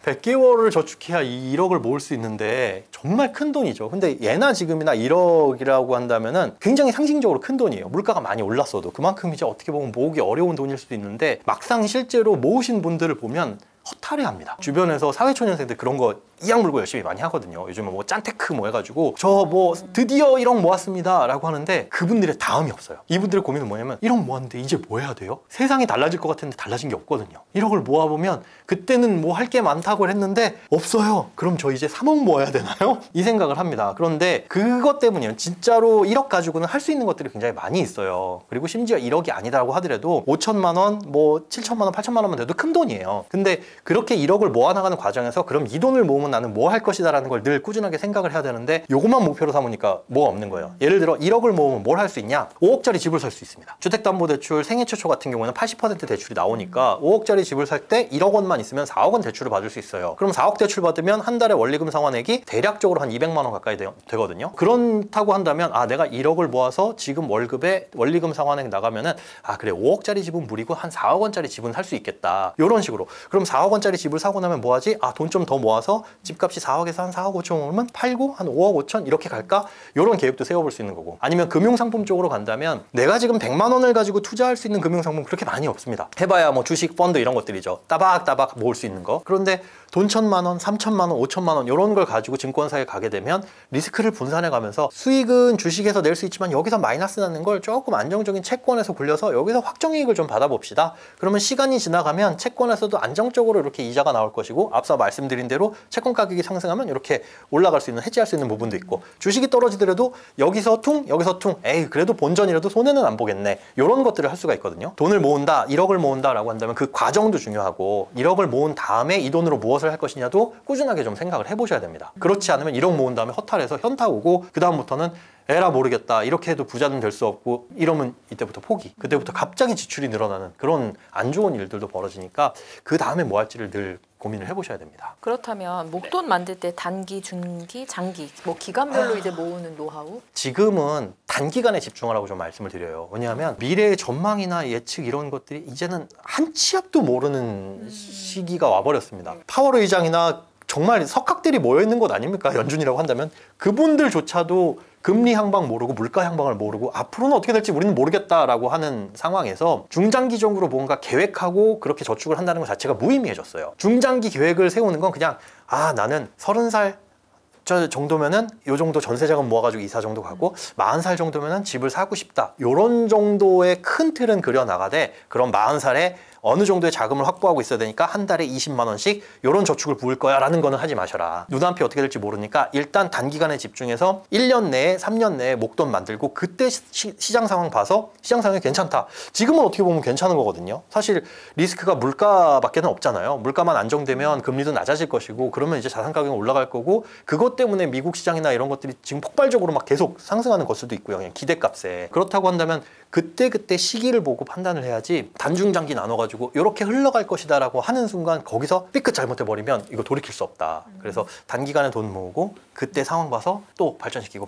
100개월을 저축해야 1억을 모을 수 있는데 정말 큰 돈이죠. 근데 예나 지금이나 1억이라고 한다면은 굉장히 상징적으로 큰 돈이에요. 물가가 많이 올랐어도 그만큼 이제 어떻게 보면 모으기 어려운 돈일 수도 있는데, 막상 실제로 모으신 분들을 보면 허탈해합니다. 주변에서 사회초년생들 그런 거 이악 물고 열심히 많이 하거든요. 요즘은 뭐 짠테크 뭐 해가지고 저 뭐 드디어 1억 모았습니다 라고 하는데 그분들의 다음이 없어요. 이분들의 고민은 뭐냐면 1억 모았는데 이제 뭐 해야 돼요? 세상이 달라질 것 같은데 달라진 게 없거든요. 1억을 모아보면 그때는 뭐 할 게 많다고 했는데 없어요. 그럼 저 이제 3억 모아야 되나요? 이 생각을 합니다. 그런데 그것 때문이에요. 진짜로 1억 가지고는 할 수 있는 것들이 굉장히 많이 있어요. 그리고 심지어 1억이 아니라고 하더라도 5천만 원, 뭐 7천만 원, 8천만 원만 돼도 큰 돈이에요. 근데 그렇게 1억을 모아나가는 과정에서 그럼 이 돈을 모으면 나는 뭐 할 것이다 라는 걸 늘 꾸준하게 생각을 해야 되는데, 요것만 목표로 삼으니까 뭐가 없는 거예요. 예를 들어 1억을 모으면 뭘 할 수 있냐? 5억짜리 집을 살 수 있습니다. 주택담보대출 생애 최초 같은 경우에는 80% 대출이 나오니까 5억짜리 집을 살 때 1억 원만 있으면 4억 원 대출을 받을 수 있어요. 그럼 4억 대출 받으면 한 달에 원리금 상환액이 대략적으로 한 200만 원 가까이 되거든요. 그렇다고 한다면 아, 내가 1억을 모아서 지금 월급에 원리금 상환액 나가면은 아, 그래 5억짜리 집은 무리고 한 4억 원짜리 집은 살 수 있겠다. 이런 식으로. 그럼 4억 원짜리 집을 사고 나면 뭐 하지? 아, 돈 좀 더 모아서 집값이 4억에서 한 4억 5천 오르면 팔고 한 5억 5천 이렇게 갈까? 이런 계획도 세워볼 수 있는 거고. 아니면 금융상품 쪽으로 간다면 내가 지금 100만 원을 가지고 투자할 수 있는 금융상품 그렇게 많이 없습니다. 해봐야 뭐 주식, 펀드 이런 것들이죠. 따박따박 모을 수 있는 거. 그런데 돈 1,000만 원, 3,000만 원, 5,000만 원 이런 걸 가지고 증권사에 가게 되면 리스크를 분산해 가면서 수익은 주식에서 낼 수 있지만 여기서 마이너스 나는 걸 조금 안정적인 채권에서 굴려서 여기서 확정이익을 좀 받아봅시다. 그러면 시간이 지나가면 채권에서도 안정적으로 이렇게 이자가 나올 것이고, 앞서 말씀드린 대로 채권 가격이 상승하면 이렇게 올라갈 수 있는, 해지할 수 있는 부분도 있고, 주식이 떨어지더라도 여기서 퉁, 여기서 퉁, 에이 그래도 본전이라도 손해는 안 보겠네, 이런 것들을 할 수가 있거든요. 돈을 모은다, 1억을 모은다라고 한다면 그 과정도 중요하고, 1억을 모은 다음에 이 돈으로 무엇을 할 것이냐도 꾸준하게 좀 생각을 해보셔야 됩니다. 그렇지 않으면 1억 모은 다음에 허탈해서 현타 오고 그 다음부터는 에라 모르겠다, 이렇게 해도 부자는 될 수 없고, 이러면 이때부터 포기, 그때부터 갑자기 지출이 늘어나는 그런 안 좋은 일들도 벌어지니까 그 다음에 뭐 할지를 늘 고민을 해보셔야 됩니다. 그렇다면 목돈 만들 때 단기, 중기, 장기 뭐 기간별로 이제 모으는 노하우? 지금은 단기간에 집중하라고 좀 말씀을 드려요. 왜냐하면 미래의 전망이나 예측 이런 것들이 이제는 한 치 앞도 모르는 시기가 와버렸습니다. 파월 의장이나 정말 석학들이 모여있는 곳 아닙니까? 연준이라고 한다면 그분들조차도 금리 향방 모르고 물가 향방을 모르고 앞으로는 어떻게 될지 우리는 모르겠다라고 하는 상황에서 중장기적으로 뭔가 계획하고 그렇게 저축을 한다는 것 자체가 무의미해졌어요. 중장기 계획을 세우는 건 그냥 아, 나는 30살 저 정도면은 요 정도 전세자금 모아가지고 이사 정도 가고 40살 정도면은 집을 사고 싶다, 요런 정도의 큰 틀은 그려나가되, 그럼 40살에 어느 정도의 자금을 확보하고 있어야 되니까 한 달에 20만 원씩 요런 저축을 부을 거야 라는 거는 하지 마셔라. 눈앞이 어떻게 될지 모르니까 일단 단기간에 집중해서 1년 내에 3년 내에 목돈 만들고, 그때 시장 상황 봐서 시장 상황이 괜찮다, 지금은 어떻게 보면 괜찮은 거거든요. 사실 리스크가 물가밖에는 없잖아요. 물가만 안정되면 금리도 낮아질 것이고, 그러면 이제 자산 가격이 올라갈 거고, 그것 때문에 미국 시장이나 이런 것들이 지금 폭발적으로 막 계속 상승하는 걸 수도 있고요. 그냥 기대값에. 그렇다고 한다면 그때 시기를 보고 판단을 해야지 단중장기 나눠가지고 이렇게 흘러갈 것이다 라고 하는 순간 거기서 삐끗 잘못해버리면 이거 돌이킬 수 없다. 그래서 단기간에 돈 모으고 그때 상황 봐서 또 발전시키고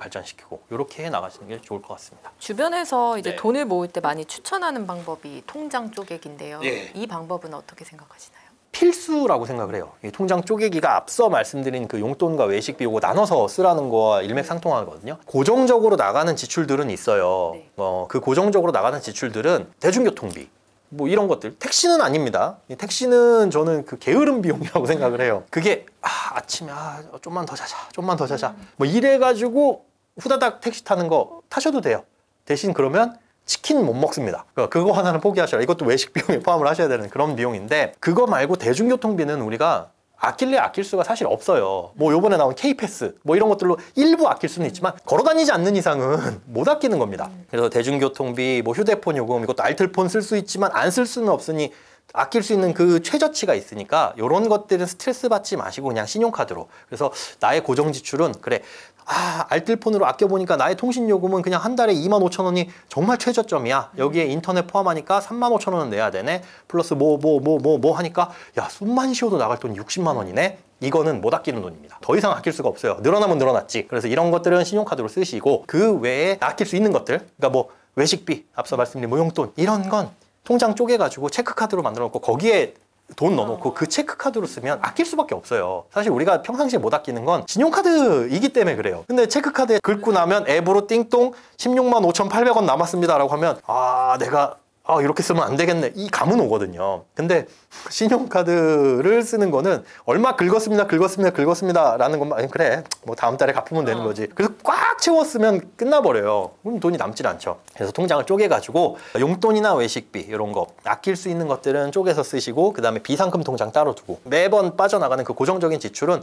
이렇게 해 나가시는 게 좋을 것 같습니다. 주변에서 이제 네. 돈을 모을 때 많이 추천하는 방법이 통장 쪼개기인데요. 예. 이 방법은 어떻게 생각하시나요? 필수라고 생각을 해요. 이 통장 쪼개기가 앞서 말씀드린 그 용돈과 외식비 요거 나눠서 쓰라는 거와 일맥상통하거든요. 고정적으로 나가는 지출들은 있어요. 네. 그 고정적으로 나가는 지출들은 대중교통비 뭐 이런 것들. 택시는 아닙니다. 이 택시는 저는 그 게으름 비용이라고 생각을 해요. 그게 아침에 좀만 더 자자 뭐 이래가지고 후다닥 택시 타는 거 타셔도 돼요. 대신 그러면 치킨 못 먹습니다. 그거 하나는 포기하셔라. 이것도 외식 비용에 포함을 하셔야 되는 그런 비용인데, 그거 말고 대중교통비는 우리가 아낄 수가 사실 없어요. 뭐 요번에 나온 K패스 뭐 이런 것들로 일부 아낄 수는 있지만 걸어다니지 않는 이상은 못 아끼는 겁니다. 그래서 대중교통비, 뭐 휴대폰 요금, 이것도 알뜰폰 쓸 수 있지만 안 쓸 수는 없으니 아낄 수 있는 그 최저치가 있으니까 이런 것들은 스트레스 받지 마시고 그냥 신용카드로. 그래서 나의 고정 지출은 그래, 알뜰폰으로 아껴보니까 나의 통신요금은 그냥 한 달에 25,000원이 정말 최저점이야. 여기에 인터넷 포함하니까 35,000원은 내야 되네. 플러스 뭐 하니까 야, 숨만 쉬어도 나갈 돈이 60만 원이네. 이거는 못 아끼는 돈입니다. 더 이상 아낄 수가 없어요. 늘어나면 늘어났지. 그래서 이런 것들은 신용카드로 쓰시고, 그 외에 아낄 수 있는 것들, 그러니까 뭐 외식비, 앞서 말씀드린 모용돈, 이런 건 통장 쪼개가지고 체크카드로 만들어 놓고 거기에 돈 넣어놓고 그 체크카드로 쓰면 아낄 수밖에 없어요. 사실 우리가 평상시에 못 아끼는 건 신용카드이기 때문에 그래요. 근데 체크카드에 긁고 나면 앱으로 띵동 16만 5,800원 남았습니다 라고 하면 내가 이렇게 쓰면 안 되겠네, 이 감은 오거든요. 근데 신용카드를 쓰는 거는 얼마 긁었습니다 라는 것만, 그래 뭐 다음 달에 갚으면 되는 거지. 그래서 꽉 채웠으면 끝나버려요. 그럼 돈이 남질 않죠. 그래서 통장을 쪼개가지고 용돈이나 외식비 이런 거 아낄 수 있는 것들은 쪼개서 쓰시고, 그 다음에 비상금 통장 따로 두고, 매번 빠져나가는 그 고정적인 지출은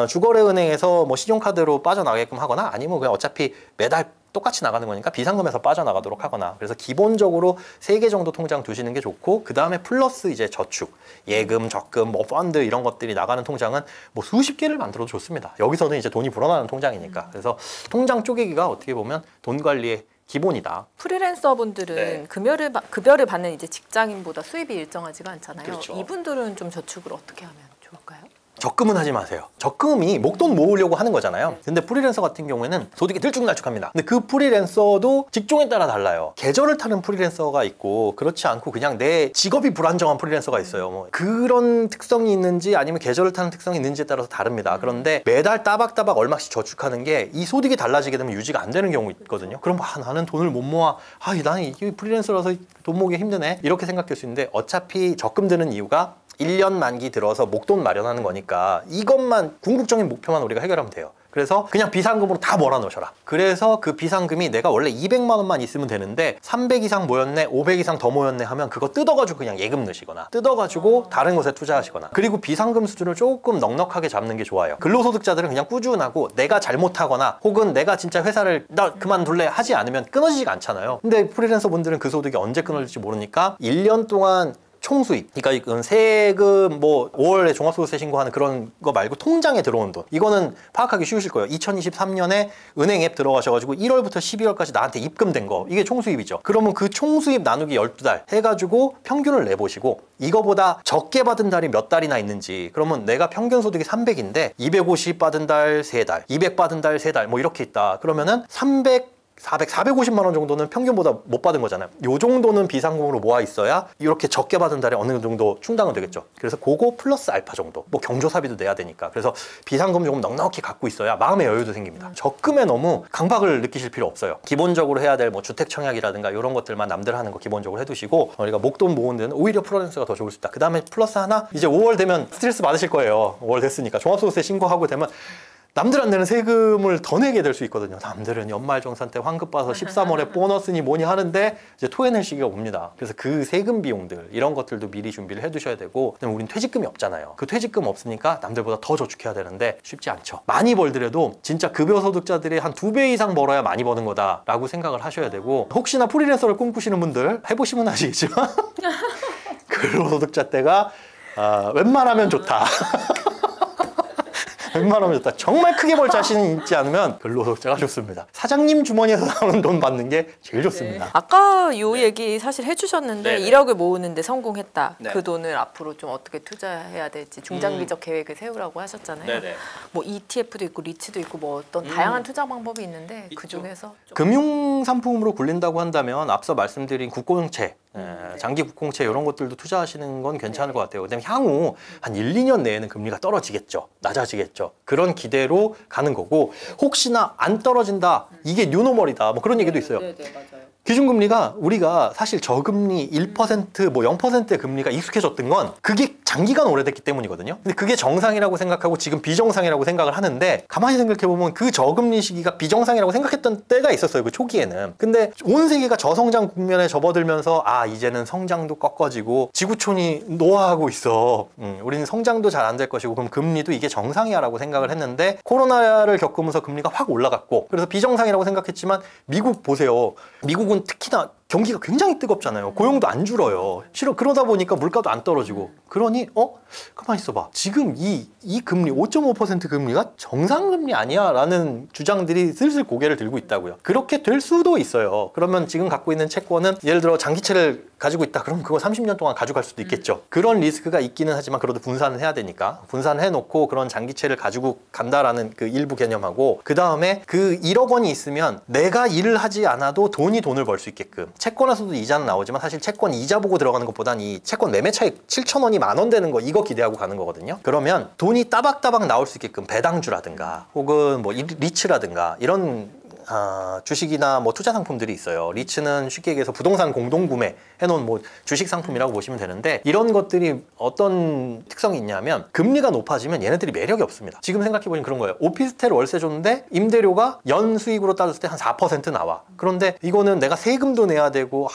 주거래은행에서 뭐 신용카드로 빠져나가게끔 하거나, 아니면 그냥 어차피 매달 똑같이 나가는 거니까 비상금에서 빠져나가도록 하거나. 그래서 기본적으로 3개 정도 통장 두시는 게 좋고, 그 다음에 플러스 이제 저축, 예금, 적금, 뭐 펀드 이런 것들이 나가는 통장은 뭐 수십 개를 만들어도 좋습니다. 여기서는 이제 돈이 불어나는 통장이니까. 그래서 통장 쪼개기가 어떻게 보면 돈 관리의 기본이다. 프리랜서 분들은 네. 급여를 받는 이제 직장인보다 수입이 일정하지가 않잖아요. 그렇죠. 이분들은 좀 저축을 어떻게 하면 좋을까요? 적금은 하지 마세요. 적금이 목돈 모으려고 하는 거잖아요. 근데 프리랜서 같은 경우에는 소득이 들쭉날쭉합니다. 근데 그 프리랜서도 직종에 따라 달라요. 계절을 타는 프리랜서가 있고, 그렇지 않고 그냥 내 직업이 불안정한 프리랜서가 있어요. 뭐 그런 특성이 있는지 아니면 계절을 타는 특성이 있는지에 따라서 다릅니다. 그런데 매달 따박따박 얼마씩 저축하는 게 이 소득이 달라지게 되면 유지가 안 되는 경우 있거든요. 그럼 나는 돈을 못 모아. 나는 이게 프리랜서라서 돈 모으기 힘드네. 이렇게 생각할 수 있는데, 어차피 적금 드는 이유가 1년 만기 들어서 목돈 마련하는 거니까 이것만, 궁극적인 목표만 우리가 해결하면 돼요. 그래서 그냥 비상금으로 다 몰아넣으셔라. 그래서 그 비상금이 내가 원래 200만 원만 있으면 되는데 300 이상 모였네, 500 이상 더 모였네 하면 그거 뜯어가지고 그냥 예금 넣으시거나, 뜯어가지고 다른 것에 투자하시거나. 그리고 비상금 수준을 조금 넉넉하게 잡는 게 좋아요. 근로소득자들은 그냥 꾸준하고, 내가 잘못하거나 혹은 내가 진짜 회사를 나 그만둘래 하지 않으면 끊어지지가 않잖아요. 근데 프리랜서 분들은 그 소득이 언제 끊어질지 모르니까 1년 동안 총수입, 그러니까 이건 세금 뭐 5월에 종합소득세 신고하는 그런 거 말고 통장에 들어온 돈, 이거는 파악하기 쉬우실 거예요. 2023년에 은행 앱 들어가셔가지고 1월부터 12월까지 나한테 입금된 거, 이게 총수입이죠. 그러면 그 총수입 나누기 12달 해가지고 평균을 내보시고, 이거보다 적게 받은 달이 몇 달이나 있는지, 그러면 내가 평균 소득이 300인데 250 받은 달 3달, 200 받은 달 3달 뭐 이렇게 있다. 그러면은 450만 원 정도는 평균보다 못 받은 거잖아요. 요 정도는 비상금으로 모아 있어야 이렇게 적게 받은 달에 어느 정도 충당은 되겠죠. 그래서 그거 플러스 알파 정도, 뭐 경조사비도 내야 되니까. 그래서 비상금 조금 넉넉히 갖고 있어야 마음의 여유도 생깁니다. 적금에 너무 강박을 느끼실 필요 없어요. 기본적으로 해야 될 뭐 주택 청약이라든가 이런 것들만 남들 하는 거 기본적으로 해두시고, 우리가 목돈 모으는 데는 오히려 프리랜서가 더 좋을 수 있다. 그 다음에 플러스 하나, 이제 5월 되면 스트레스 받으실 거예요. 5월 됐으니까 종합소득세 신고하고 되면 남들 안 내는 세금을 더 내게 될 수 있거든요. 남들은 연말정산 때 환급 봐서 13월에 보너스니 뭐니 하는데 이제 토해낼 시기가 옵니다. 그래서 그 세금 비용들, 이런 것들도 미리 준비를 해두셔야 되고, 그다음에 우린 퇴직금이 없잖아요. 그 퇴직금 없으니까 남들보다 더 저축해야 되는데 쉽지 않죠. 많이 벌더라도 진짜 급여 소득자들이 한 2배 이상 벌어야 많이 버는 거다라고 생각을 하셔야 되고, 혹시나 프리랜서를 꿈꾸시는 분들 해보시면 아시겠지만 근로소득자 때가 웬만하면 좋다. 100만 원 줬다. 정말 크게 벌 자신이 있지 않으면 근로소득자가 좋습니다. 사장님 주머니에서 나오는 돈 받는 게 제일 좋습니다. 아까 요 얘기 사실 해주셨는데 1억을 모으는데 성공했다. 네. 그 돈을 앞으로 좀 어떻게 투자해야 될지 중장기적 계획을 세우라고 하셨잖아요. 네네. 뭐 ETF도 있고 리츠도 있고 뭐 어떤 다양한 투자 방법이 있는데 그 중에서 좀 금융 상품으로 굴린다고 한다면 앞서 말씀드린 국공채, 장기 국공채 이런 것들도 투자하시는 건 괜찮을 것 같아요. 그다음에 향후 한 1, 2년 내에는 금리가 떨어지겠죠. 낮아지겠죠. 그런 기대로 가는 거고 혹시나 안 떨어진다. 이게 뉴노멀이다. 뭐 그런 얘기도 있어요. 네, 맞아요. 기준금리가 우리가 사실 저금리 1%, 뭐 0%의 금리가 익숙해졌던 건 그게 장기간 오래됐기 때문이거든요. 근데 그게 정상이라고 생각하고 지금 비정상이라고 생각을 하는데 가만히 생각해보면 그 저금리 시기가 비정상이라고 생각했던 때가 있었어요. 그 초기에는. 근데 온 세계가 저성장 국면에 접어들면서 아 이제는 성장도 꺾어지고 지구촌이 노화하고 있어. 우리는 성장도 잘 안 될 것이고 그럼 금리도 이게 정상이야 라고 생각을 했는데 코로나를 겪으면서 금리가 확 올라갔고 그래서 비정상이라고 생각했지만 미국 보세요. 미국은 특히나 경기가 굉장히 뜨겁잖아요. 고용도 안 줄어요. 실은 그러다 보니까 물가도 안 떨어지고. 그러니 가만히 있어봐. 지금 이 금리 5.5% 금리가 정상금리 아니야 라는 주장들이 슬슬 고개를 들고 있다고요. 그렇게 될 수도 있어요. 그러면 지금 갖고 있는 채권은 예를 들어 장기채를 가지고 있다. 그럼 그거 30년 동안 가져갈 수도 있겠죠. 그런 리스크가 있기는 하지만 그래도 분산을 해야 되니까 분산을 해놓고 그런 장기채를 가지고 간다라는 그 일부 개념하고 그 다음에 그 1억 원이 있으면 내가 일을 하지 않아도 돈을 벌 수 있게끔 채권에서도 이자는 나오지만 사실 채권 이자 보고 들어가는 것보단 이 채권 매매 차익 7,000원이 10,000원 되는 거 이거 기대하고 가는 거거든요. 그러면 돈이 따박따박 나올 수 있게끔 배당주라든가 혹은 뭐 리츠라든가 이런 주식이나 뭐 투자 상품들이 있어요. 리츠는 쉽게 얘기해서 부동산 공동구매 해놓은 뭐 주식 상품이라고 보시면 되는데 이런 것들이 어떤 특성이 있냐면 금리가 높아지면 얘네들이 매력이 없습니다. 지금 생각해보면 그런 거예요. 오피스텔 월세 줬는데 임대료가 연 수익으로 따졌을 때 한 4% 나와. 그런데 이거는 내가 세금도 내야 되고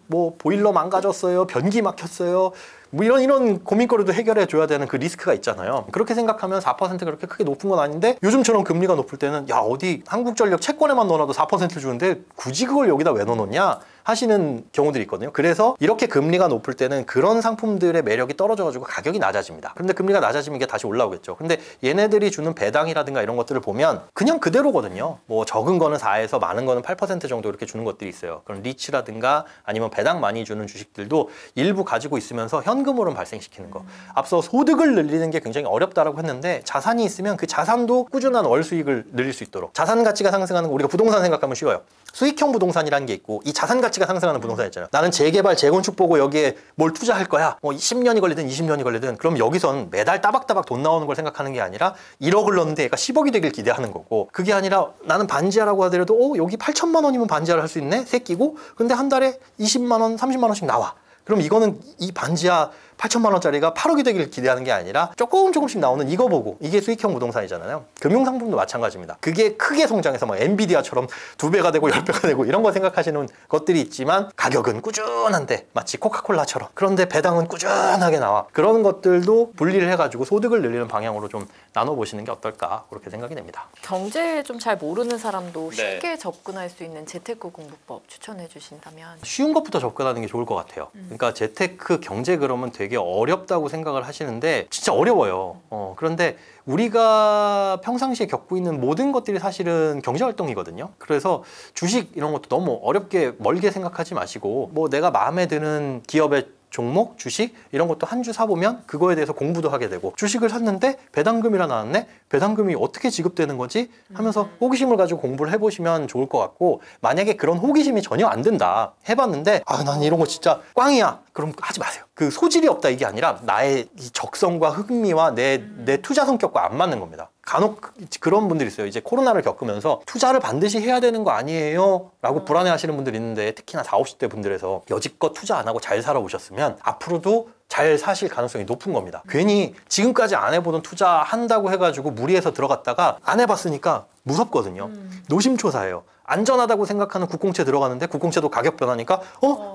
뭐 보일러 망가졌어요. 변기 막혔어요. 뭐 이런 고민거리도 해결해 줘야 되는 그 리스크가 있잖아요. 그렇게 생각하면 4%가 그렇게 크게 높은 건 아닌데 요즘처럼 금리가 높을 때는 야 어디 한국전력 채권에만 넣어놔도 4% 주는데 굳이 그걸 여기다 왜 넣어놓냐 하시는 경우들이 있거든요. 그래서 이렇게 금리가 높을 때는 그런 상품들의 매력이 떨어져가지고 가격이 낮아집니다. 그런데 금리가 낮아지면 이게 다시 올라오겠죠. 근데 얘네들이 주는 배당이라든가 이런 것들을 보면 그냥 그대로거든요. 뭐 적은 거는 4에서 많은 거는 8% 정도 이렇게 주는 것들이 있어요. 그런 리츠라든가 아니면 배당 많이 주는 주식들도 일부 가지고 있으면서 현금으로 발생시키는 거. 앞서 소득을 늘리는 게 굉장히 어렵다라고 했는데 자산이 있으면 그 자산도 꾸준한 월 수익을 늘릴 수 있도록 자산 가치가 상승하는 거 우리가 부동산 생각하면 쉬워요. 수익형 부동산이라는 게 있고 이 자산 가치가 상승하는 부동산 있잖아요. 나는 재개발, 재건축 보고 여기에 뭘 투자할 거야. 뭐 10년이 걸리든 20년이 걸리든 그럼 여기선 매달 따박따박 돈 나오는 걸 생각하는 게 아니라 1억을 넣는데 얘가 10억이 되길 기대하는 거고 그게 아니라 나는 반지하라고 하더라도 여기 8천만 원이면 반지하를 할 수 있네? 새끼고 근데 한 달에 20만 원, 30만 원씩 나와. 그럼 이거는 이 반지하 8천만 원짜리가 8억이 되기를 기대하는 게 아니라 조금씩 나오는 이거 보고 이게 수익형 부동산이잖아요. 금융상품도 마찬가지입니다. 그게 크게 성장해서 뭐 엔비디아처럼 2배가 되고 10배가 되고 이런 거 생각하시는 것들이 있지만 가격은 꾸준한데 마치 코카콜라처럼 그런데 배당은 꾸준하게 나와. 그런 것들도 분리를 해가지고 소득을 늘리는 방향으로 좀 나눠보시는 게 어떨까 그렇게 생각이 됩니다. 경제 좀 잘 모르는 사람도 쉽게 접근할 수 있는 재테크 공부법 추천해 주신다면 쉬운 것부터 접근하는 게 좋을 것 같아요. 그러니까 재테크 경제 그러면 되게 어렵다고 생각을 하시는데 진짜 어려워요. 그런데 우리가 평상시에 겪고 있는 모든 것들이 사실은 경제활동이거든요. 그래서 주식 이런 것도 너무 어렵게 멀게 생각하지 마시고 뭐 내가 마음에 드는 기업의 종목, 주식 이런 것도 한 주 사보면 그거에 대해서 공부도 하게 되고 주식을 샀는데 배당금이라 나왔네? 배당금이 어떻게 지급되는 거지? 하면서 호기심을 가지고 공부를 해보시면 좋을 것 같고 만약에 그런 호기심이 전혀 안 든다 해봤는데 난 이런 거 진짜 꽝이야 그럼 하지 마세요. 그 소질이 없다 이게 아니라 나의 이 적성과 흥미와 내 투자 성격과 안 맞는 겁니다. 간혹 그런 분들이 있어요. 이제 코로나를 겪으면서 투자를 반드시 해야 되는 거 아니에요? 라고 불안해하시는 분들이 있는데 특히나 40, 50대 분들에서 여지껏 투자 안 하고 잘 살아오셨으면 앞으로도 잘 사실 가능성이 높은 겁니다. 괜히 지금까지 안 해보던 투자 한다고 해가지고 무리해서 들어갔다가 안 해봤으니까 무섭거든요. 노심초사예요. 안전하다고 생각하는 국공채 들어가는데 국공채도 가격 변하니까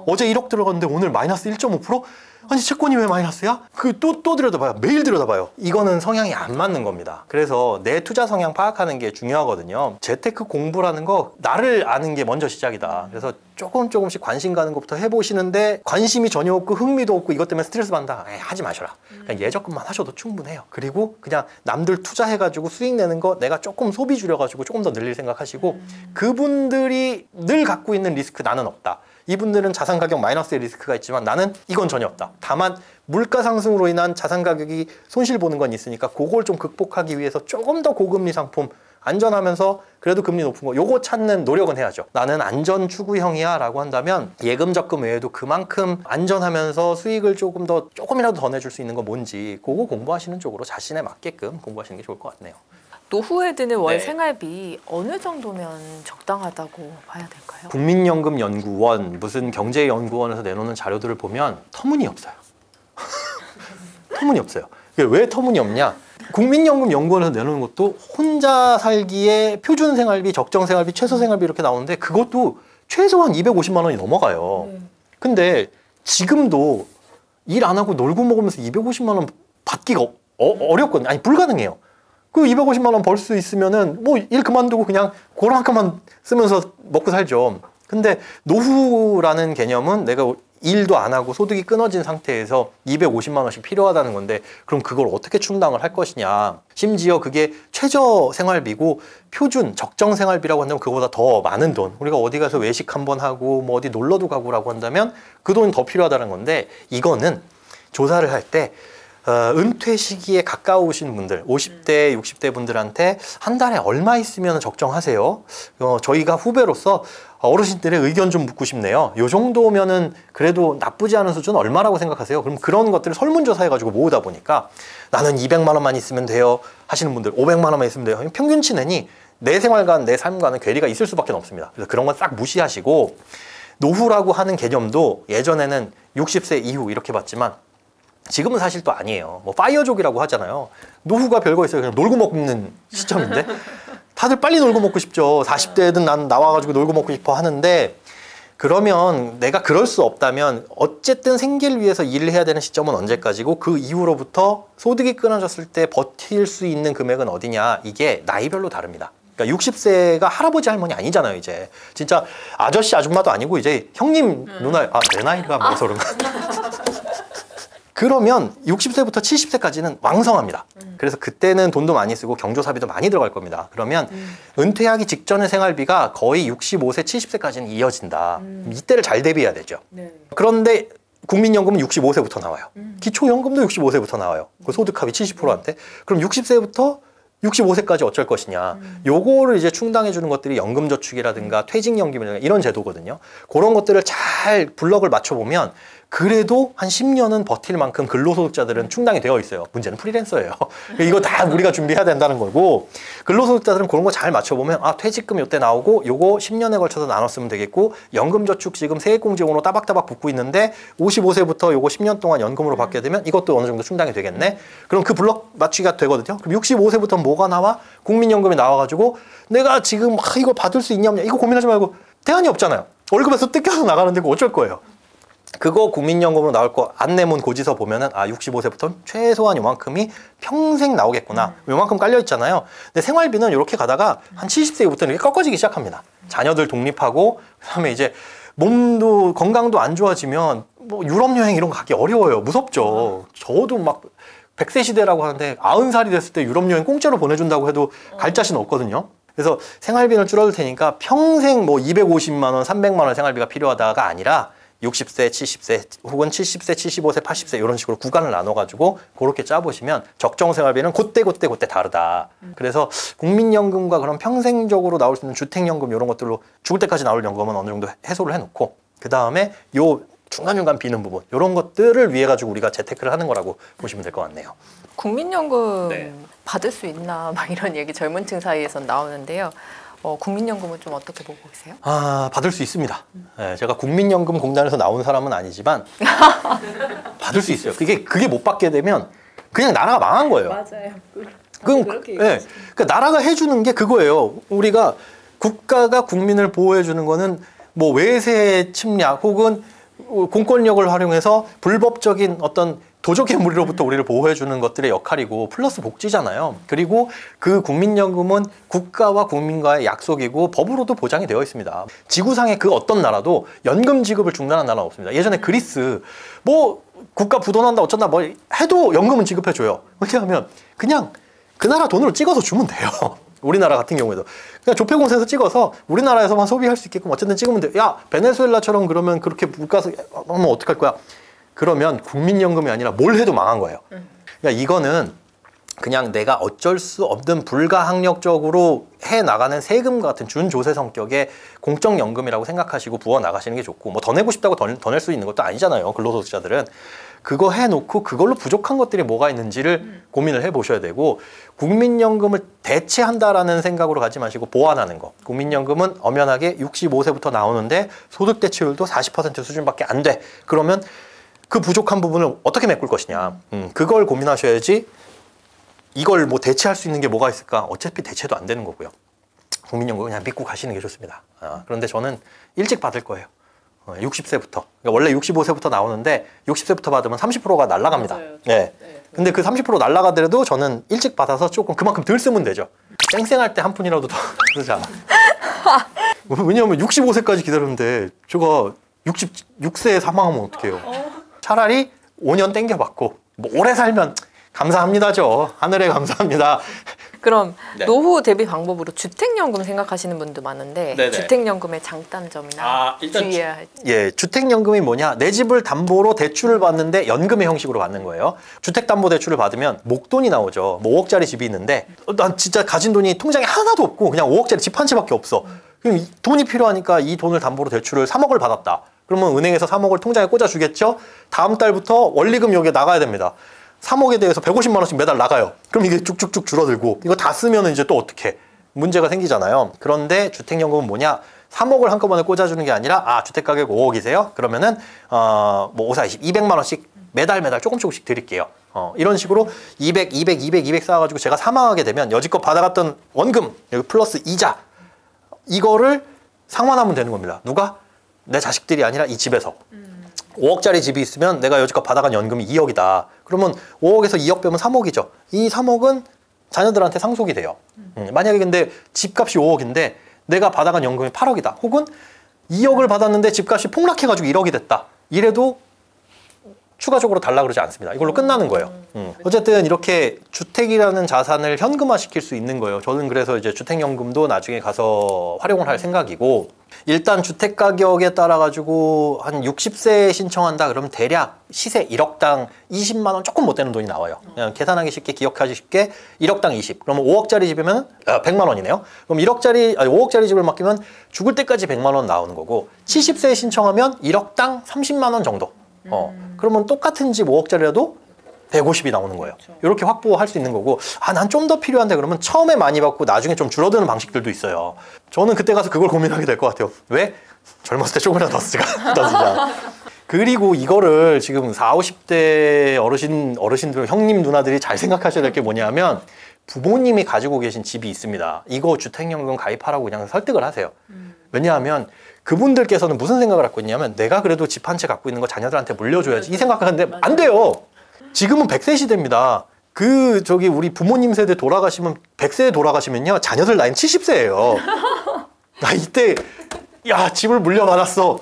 어제 1억 들어갔는데 오늘 마이너스 1.5%? 아니 채권이 왜 마이너스야? 또 들여다봐요. 매일 들여다봐요. 이거는 성향이 안 맞는 겁니다. 그래서 내 투자 성향 파악하는 게 중요하거든요. 재테크 공부라는 거 나를 아는 게 먼저 시작이다. 그래서 조금씩 관심 가는 것부터 해보시는데 관심이 전혀 없고 흥미도 없고 이것 때문에 스트레스 받는다. 하지 마셔라. 그냥 예적금만 하셔도 충분해요. 그리고 그냥 남들 투자해가지고 수익 내는 거 내가 조금 소비 줄여가지고 조금 더 늘릴 생각하시고 그분들이 늘 갖고 있는 리스크 나는 없다. 이분들은 자산 가격 마이너스의 리스크가 있지만 나는 이건 전혀 없다. 다만 물가 상승으로 인한 자산 가격이 손실 보는 건 있으니까 그걸 좀 극복하기 위해서 조금 더 고금리 상품 안전하면서 그래도 금리 높은 거 요거 찾는 노력은 해야죠. 나는 안전 추구형이야 라고 한다면 예금 적금 외에도 그만큼 안전하면서 수익을 조금이라도 더 내줄 수 있는 건 뭔지 그거 공부하시는 쪽으로 자신에 맞게끔 공부하시는 게 좋을 것 같네요. 노후에 드는 월 네. 생활비 어느 정도면 적당하다고 봐야 될까요? 국민연금연구원 무슨 경제연구원에서 내놓는 자료들을 보면 터무니없어요. 터무니없어요. 왜 터무니없냐? 국민연금연구원에서 내놓는 것도 혼자 살기에 표준 생활비, 적정 생활비, 최소 생활비 이렇게 나오는데 그것도 최소한 250만 원이 넘어가요. 근데 지금도 일 안 하고 놀고 먹으면서 250만 원 받기가 어렵거든요. 아니 불가능해요. 그 250만 원 벌 수 있으면은 뭐 일 그만두고 그냥 그만큼만 쓰면서 먹고 살죠. 근데 노후라는 개념은 내가 일도 안 하고 소득이 끊어진 상태에서 250만 원씩 필요하다는 건데 그럼 그걸 어떻게 충당을 할 것이냐. 심지어 그게 최저 생활비고 표준 적정 생활비라고 한다면 그거보다 더 많은 돈. 우리가 어디 가서 외식 한번 하고 뭐 어디 놀러도 가고라고 한다면 그 돈이 더 필요하다는 건데 이거는 조사를 할 때 은퇴 시기에 가까우신 분들 50대, 60대 분들한테 한 달에 얼마 있으면 적정하세요? 저희가 후배로서 어르신들의 의견 좀 묻고 싶네요. 요 정도면은 그래도 나쁘지 않은 수준 얼마라고 생각하세요? 그럼 그런 것들을 설문조사 해가지고 모으다 보니까 나는 200만 원만 있으면 돼요 하시는 분들 500만 원만 있으면 돼요. 평균치 내니 내 생활과 내 삶과는 괴리가 있을 수밖에 없습니다. 그래서 그런 건 싹 무시하시고 노후라고 하는 개념도 예전에는 60세 이후 이렇게 봤지만 지금은 사실 또 아니에요. 뭐 파이어족이라고 하잖아요. 노후가 별거 있어요. 그냥 놀고 먹는 시점인데 다들 빨리 놀고 먹고 싶죠. 40대든 난 나와가지고 놀고 먹고 싶어 하는데 그러면 내가 그럴 수 없다면 어쨌든 생계를 위해서 일을 해야 되는 시점은 언제까지고 그 이후로부터 소득이 끊어졌을 때 버틸 수 있는 금액은 어디냐. 이게 나이별로 다릅니다. 그러니까 60세가 할아버지 할머니 아니잖아요. 이제 진짜 아저씨 아줌마도 아니고 이제 형님 누나 내 나이가 먹어서 그런가. 그러면 60세부터 70세까지는 왕성합니다. 그래서 그때는 돈도 많이 쓰고 경조사비도 많이 들어갈 겁니다. 그러면 은퇴하기 직전의 생활비가 거의 65세, 70세까지는 이어진다. 이때를 잘 대비해야 되죠. 네. 그런데 국민연금은 65세부터 나와요. 기초연금도 65세부터 나와요. 그 소득합이 70%한테. 그럼 60세부터 65세까지 어쩔 것이냐. 요거를 이제 충당해 주는 것들이 연금저축이라든가 퇴직연금이라든가 이런 제도거든요. 그런 것들을 잘 블럭을 맞춰보면 그래도 한 10년은 버틸 만큼 근로소득자들은 충당이 되어 있어요. 문제는 프리랜서예요. 이거 다 우리가 준비해야 된다는 거고 근로소득자들은 그런 거 잘 맞춰보면 퇴직금 요때 나오고 요거 10년에 걸쳐서 나눴으면 되겠고 연금저축 지금 세액공제원으로 따박따박 붙고 있는데 55세부터 요거 10년 동안 연금으로 받게 되면 이것도 어느 정도 충당이 되겠네. 그럼 그 블럭 맞추기가 되거든요. 그럼 65세부터 뭐가 나와? 국민연금이 나와가지고 내가 지금 이거 받을 수 있냐 없냐 이거 고민하지 말고 대안이 없잖아요. 월급에서 뜯겨서 나가는데 그거 어쩔 거예요. 그거 국민연금으로 나올 거 안 내면 고지서 보면은 65세부터 최소한 요만큼이 평생 나오겠구나. 요만큼 깔려 있잖아요. 근데 생활비는 이렇게 가다가 한 70세부터는 이렇게 꺾어지기 시작합니다. 자녀들 독립하고 그다음에 이제 몸도 건강도 안 좋아지면 뭐 유럽 여행 이런 거 가기 어려워요. 무섭죠. 저도 막 100세 시대라고 하는데 90살이 됐을 때 유럽 여행 공짜로 보내준다고 해도 갈 자신 없거든요. 그래서 생활비는 줄어들 테니까 평생 뭐 250만 원, 300만 원 생활비가 필요하다가 아니라 60세, 70세 혹은 70세, 75세, 80세 이런 식으로 구간을 나눠가지고 그렇게 짜보시면 적정 생활비는 그때 다르다. 그래서 국민연금과 그런 평생적으로 나올 수 있는 주택연금 이런 것들로 죽을 때까지 나올 연금은 어느 정도 해소를 해놓고 그 다음에 요 중간중간 비는 부분 이런 것들을 위해 가지고 우리가 재테크를 하는 거라고 보시면 될 것 같네요. 국민연금 네. 받을 수 있나 막 이런 얘기 젊은 층 사이에선 나오는데요. 국민연금은 좀 어떻게 보고 계세요? 받을 수 있습니다. 네, 제가 국민연금공단에서 나온 사람은 아니지만 받을 수 있어요. 그게 못 받게 되면 그냥 나라가 망한 거예요. 맞아요. 그럼 네, 그러니까 나라가 해주는 게 그거예요. 우리가 국가가 국민을 보호해 주는 거는 뭐 외세 침략 혹은 공권력을 활용해서 불법적인 어떤 도적의 무리로부터 우리를 보호해주는 것들의 역할이고 플러스 복지잖아요. 그리고 그 국민연금은 국가와 국민과의 약속이고 법으로도 보장이 되어 있습니다. 지구상의 그 어떤 나라도 연금 지급을 중단한 나라는 없습니다. 예전에 그리스 뭐 국가 부도난다 어쩐다 뭐 해도 연금은 지급해줘요. 왜냐하면 그냥 그 나라 돈으로 찍어서 주면 돼요. 우리나라 같은 경우에도 그냥 조폐공사에서 찍어서 우리나라에서만 소비할 수 있게끔 어쨌든 찍으면 돼. 야 베네수엘라처럼 그러면 그렇게 물가 하면 어떡할 거야? 그러면 국민연금이 아니라 뭘 해도 망한 거예요. 그러니까 이거는 그냥 내가 어쩔 수 없는 불가항력적으로 해나가는 세금 같은 준조세 성격의 공적연금이라고 생각하시고 부어 나가시는 게 좋고 뭐 더 내고 싶다고 더 낼 수 있는 것도 아니잖아요. 근로소득자들은. 그거 해놓고 그걸로 부족한 것들이 뭐가 있는지를 고민을 해보셔야 되고 국민연금을 대체한다라는 생각으로 가지 마시고 보완하는 거. 국민연금은 엄연하게 65세부터 나오는데 소득 대체율도 40% 수준밖에 안 돼. 그러면 그 부족한 부분을 어떻게 메꿀 것이냐. 그걸 고민하셔야지 이걸 뭐 대체할 수 있는 게 뭐가 있을까? 어차피 대체도 안 되는 거고요. 국민연금 그냥 믿고 가시는 게 좋습니다. 그런데 저는 일찍 받을 거예요. 60세부터. 그러니까 원래 65세부터 나오는데 60세부터 받으면 30%가 날아갑니다. 맞아요. 네. 근데 그 30% 날아가더라도 저는 일찍 받아서 조금 그만큼 덜 쓰면 되죠. 쌩쌩할 때 한 푼이라도 더 쓰자. 왜냐하면 65세까지 기다렸는데 제가 66세에 사망하면 어떡해요. 차라리 5년 땡겨받고 뭐 오래 살면 감사합니다죠. 하늘에 감사합니다. 그럼 네. 노후 대비 방법으로 주택연금 생각하시는 분도 많은데 네네. 주택연금의 장단점이나 일단 주의해야 할 예, 주택연금이 뭐냐? 내 집을 담보로 대출을 받는데 연금의 형식으로 받는 거예요. 주택담보대출을 받으면 목돈이 나오죠. 뭐 5억짜리 집이 있는데 난 진짜 가진 돈이 통장에 하나도 없고 그냥 5억짜리 집 한 채밖에 없어. 그럼 돈이 필요하니까 이 돈을 담보로 대출을 3억을 받았다. 그러면 은행에서 3억을 통장에 꽂아주겠죠? 다음 달부터 원리금 여기에 나가야 됩니다. 3억에 대해서 150만 원씩 매달 나가요. 그럼 이게 쭉쭉쭉 줄어들고 이거 다 쓰면 이제 또 어떻게 문제가 생기잖아요. 그런데 주택연금은 뭐냐? 3억을 한꺼번에 꽂아주는 게 아니라 주택가격 5억이세요? 그러면은 뭐 5, 4, 20, 200만 원씩 매달 조금씩 드릴게요. 이런 식으로 200 쌓아가지고 제가 사망하게 되면 여지껏 받아갔던 원금 여기 플러스 이자 이거를 상환하면 되는 겁니다. 누가? 내 자식들이 아니라 이 집에서. 5억짜리 집이 있으면 내가 여지껏 받아간 연금이 2억이다. 그러면 5억에서 2억 빼면 3억이죠. 이 3억은 자녀들한테 상속이 돼요. 만약에 근데 집값이 5억인데 내가 받아간 연금이 8억이다. 혹은 2억을 받았는데 집값이 폭락해가지고 1억이 됐다. 이래도 추가적으로 달라 그러지 않습니다. 이걸로 끝나는 거예요. 어쨌든 이렇게 주택이라는 자산을 현금화시킬 수 있는 거예요. 저는 그래서 이제 주택연금도 나중에 가서 활용을 할 생각이고 일단 주택 가격에 따라 가지고 한 60세에 신청한다 그러면 대략 시세 1억당 20만 원 조금 못 되는 돈이 나와요. 그냥 계산하기 쉽게 기억하기 쉽게 1억당 20. 그러면 5억짜리 집이면 100만 원이네요. 그럼 5억짜리 집을 맡기면 죽을 때까지 100만 원 나오는 거고 70세에 신청하면 1억당 30만 원 정도. 그러면 똑같은 집 5억짜리라도 150이 나오는 거예요. 이렇게 확보할 수 있는 거고 난 좀 더 필요한데 그러면 처음에 많이 받고 나중에 좀 줄어드는 방식들도 있어요. 저는 그때 가서 그걸 고민하게 될 것 같아요. 왜? 젊었을 때 조금이라도 더 쓰자. 그리고 이거를 지금 40, 50대 어르신들, 형님, 누나들이 잘 생각하셔야 될 게 뭐냐면 부모님이 가지고 계신 집이 있습니다. 이거 주택연금 가입하라고 그냥 설득을 하세요. 왜냐하면 그분들께서는 무슨 생각을 갖고 있냐면 내가 그래도 집 한 채 갖고 있는 거 자녀들한테 물려줘야지 이 생각을 하는데 안 돼요. 지금은 100세 시대입니다. 우리 부모님 세대 돌아가시면 100세에 돌아가시면요 자녀들 나이는 70세예요. 나 이때 집을 물려받았어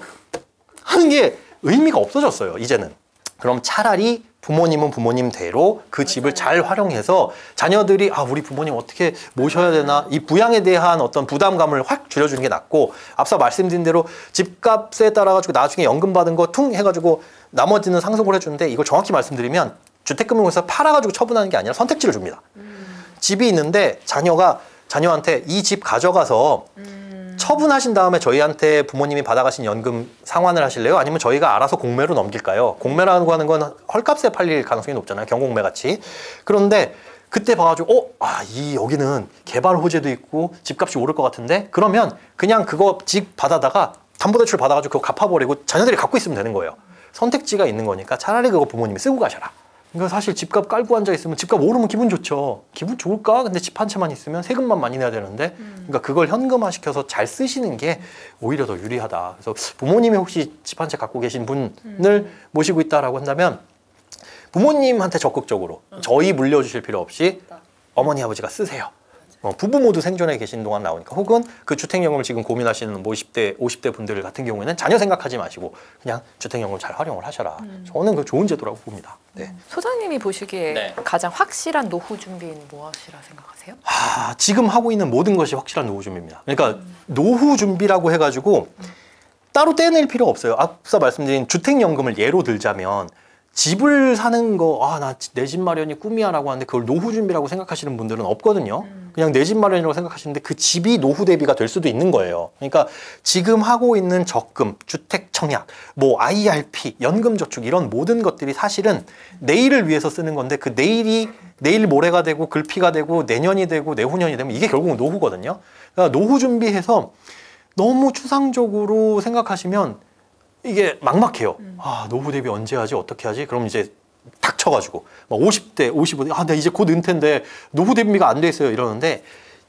하는 게 의미가 없어졌어요. 이제는. 그럼 차라리 부모님은 부모님대로 그 집을 잘 활용해서 자녀들이 우리 부모님 어떻게 모셔야 되나 이 부양에 대한 어떤 부담감을 확 줄여주는 게 낫고 앞서 말씀드린 대로 집값에 따라 가지고 나중에 연금 받은 거 퉁 해가지고 나머지는 상속을 해주는데 이걸 정확히 말씀드리면 주택금융에서 팔아가지고 처분하는 게 아니라 선택지를 줍니다. 집이 있는데 자녀한테 이 집 가져가서 처분하신 다음에 저희한테 부모님이 받아가신 연금 상환을 하실래요? 아니면 저희가 알아서 공매로 넘길까요? 공매라고 하는 건 헐값에 팔릴 가능성이 높잖아요. 경공매 같이. 그런데 그때 봐가지고 여기는 개발 호재도 있고 집값이 오를 것 같은데 그러면 그냥 그거 집 받아다가 담보대출 받아가지고 그거 갚아버리고 자녀들이 갖고 있으면 되는 거예요. 선택지가 있는 거니까 차라리 그거 부모님이 쓰고 가셔라. 그러니까 사실 집값 깔고 앉아있으면 집값 오르면 기분 좋죠. 기분 좋을까? 근데 집 한 채만 있으면 세금만 많이 내야 되는데 그러니까 그걸 현금화시켜서 잘 쓰시는 게 오히려 더 유리하다. 그래서 부모님이 혹시 집 한 채 갖고 계신 분을 모시고 있다라고 한다면 부모님한테 적극적으로 저희 물려주실 필요 없이 어머니 아버지가 쓰세요. 부부 모두 생존해 계신 동안 나오니까. 혹은 그 주택연금을 지금 고민하시는 뭐 50대 분들 같은 경우에는 자녀 생각하지 마시고 그냥 주택연금 잘 활용을 하셔라. 저는 그 좋은 제도라고 봅니다. 네. 소장님이 보시기에 네. 가장 확실한 노후 준비는 무엇이라 생각하세요? 지금 하고 있는 모든 것이 확실한 노후 준비입니다. 그러니까 노후 준비라고 해가지고 따로 떼낼 필요 없어요. 앞서 말씀드린 주택연금을 예로 들자면 집을 사는 거, 나 내 집 마련이 꿈이야 라고 하는데 그걸 노후 준비라고 생각하시는 분들은 없거든요. 그냥 내 집 마련이라고 생각하시는데 그 집이 노후 대비가 될 수도 있는 거예요. 그러니까 지금 하고 있는 적금, 주택 청약, 뭐 IRP, 연금저축 이런 모든 것들이 사실은 내일을 위해서 쓰는 건데 그 내일이 내일 모레가 되고 글피가 되고 내년이 되고 내후년이 되면 이게 결국은 노후거든요. 그러니까 노후 준비해서 너무 추상적으로 생각하시면 이게 막막해요. 노후 대비 언제 하지? 어떻게 하지? 그럼 이제 닥쳐가지고 막 50대, 55대 나 이제 곧 은퇴인데 노후 대비가 안 돼 있어요 이러는데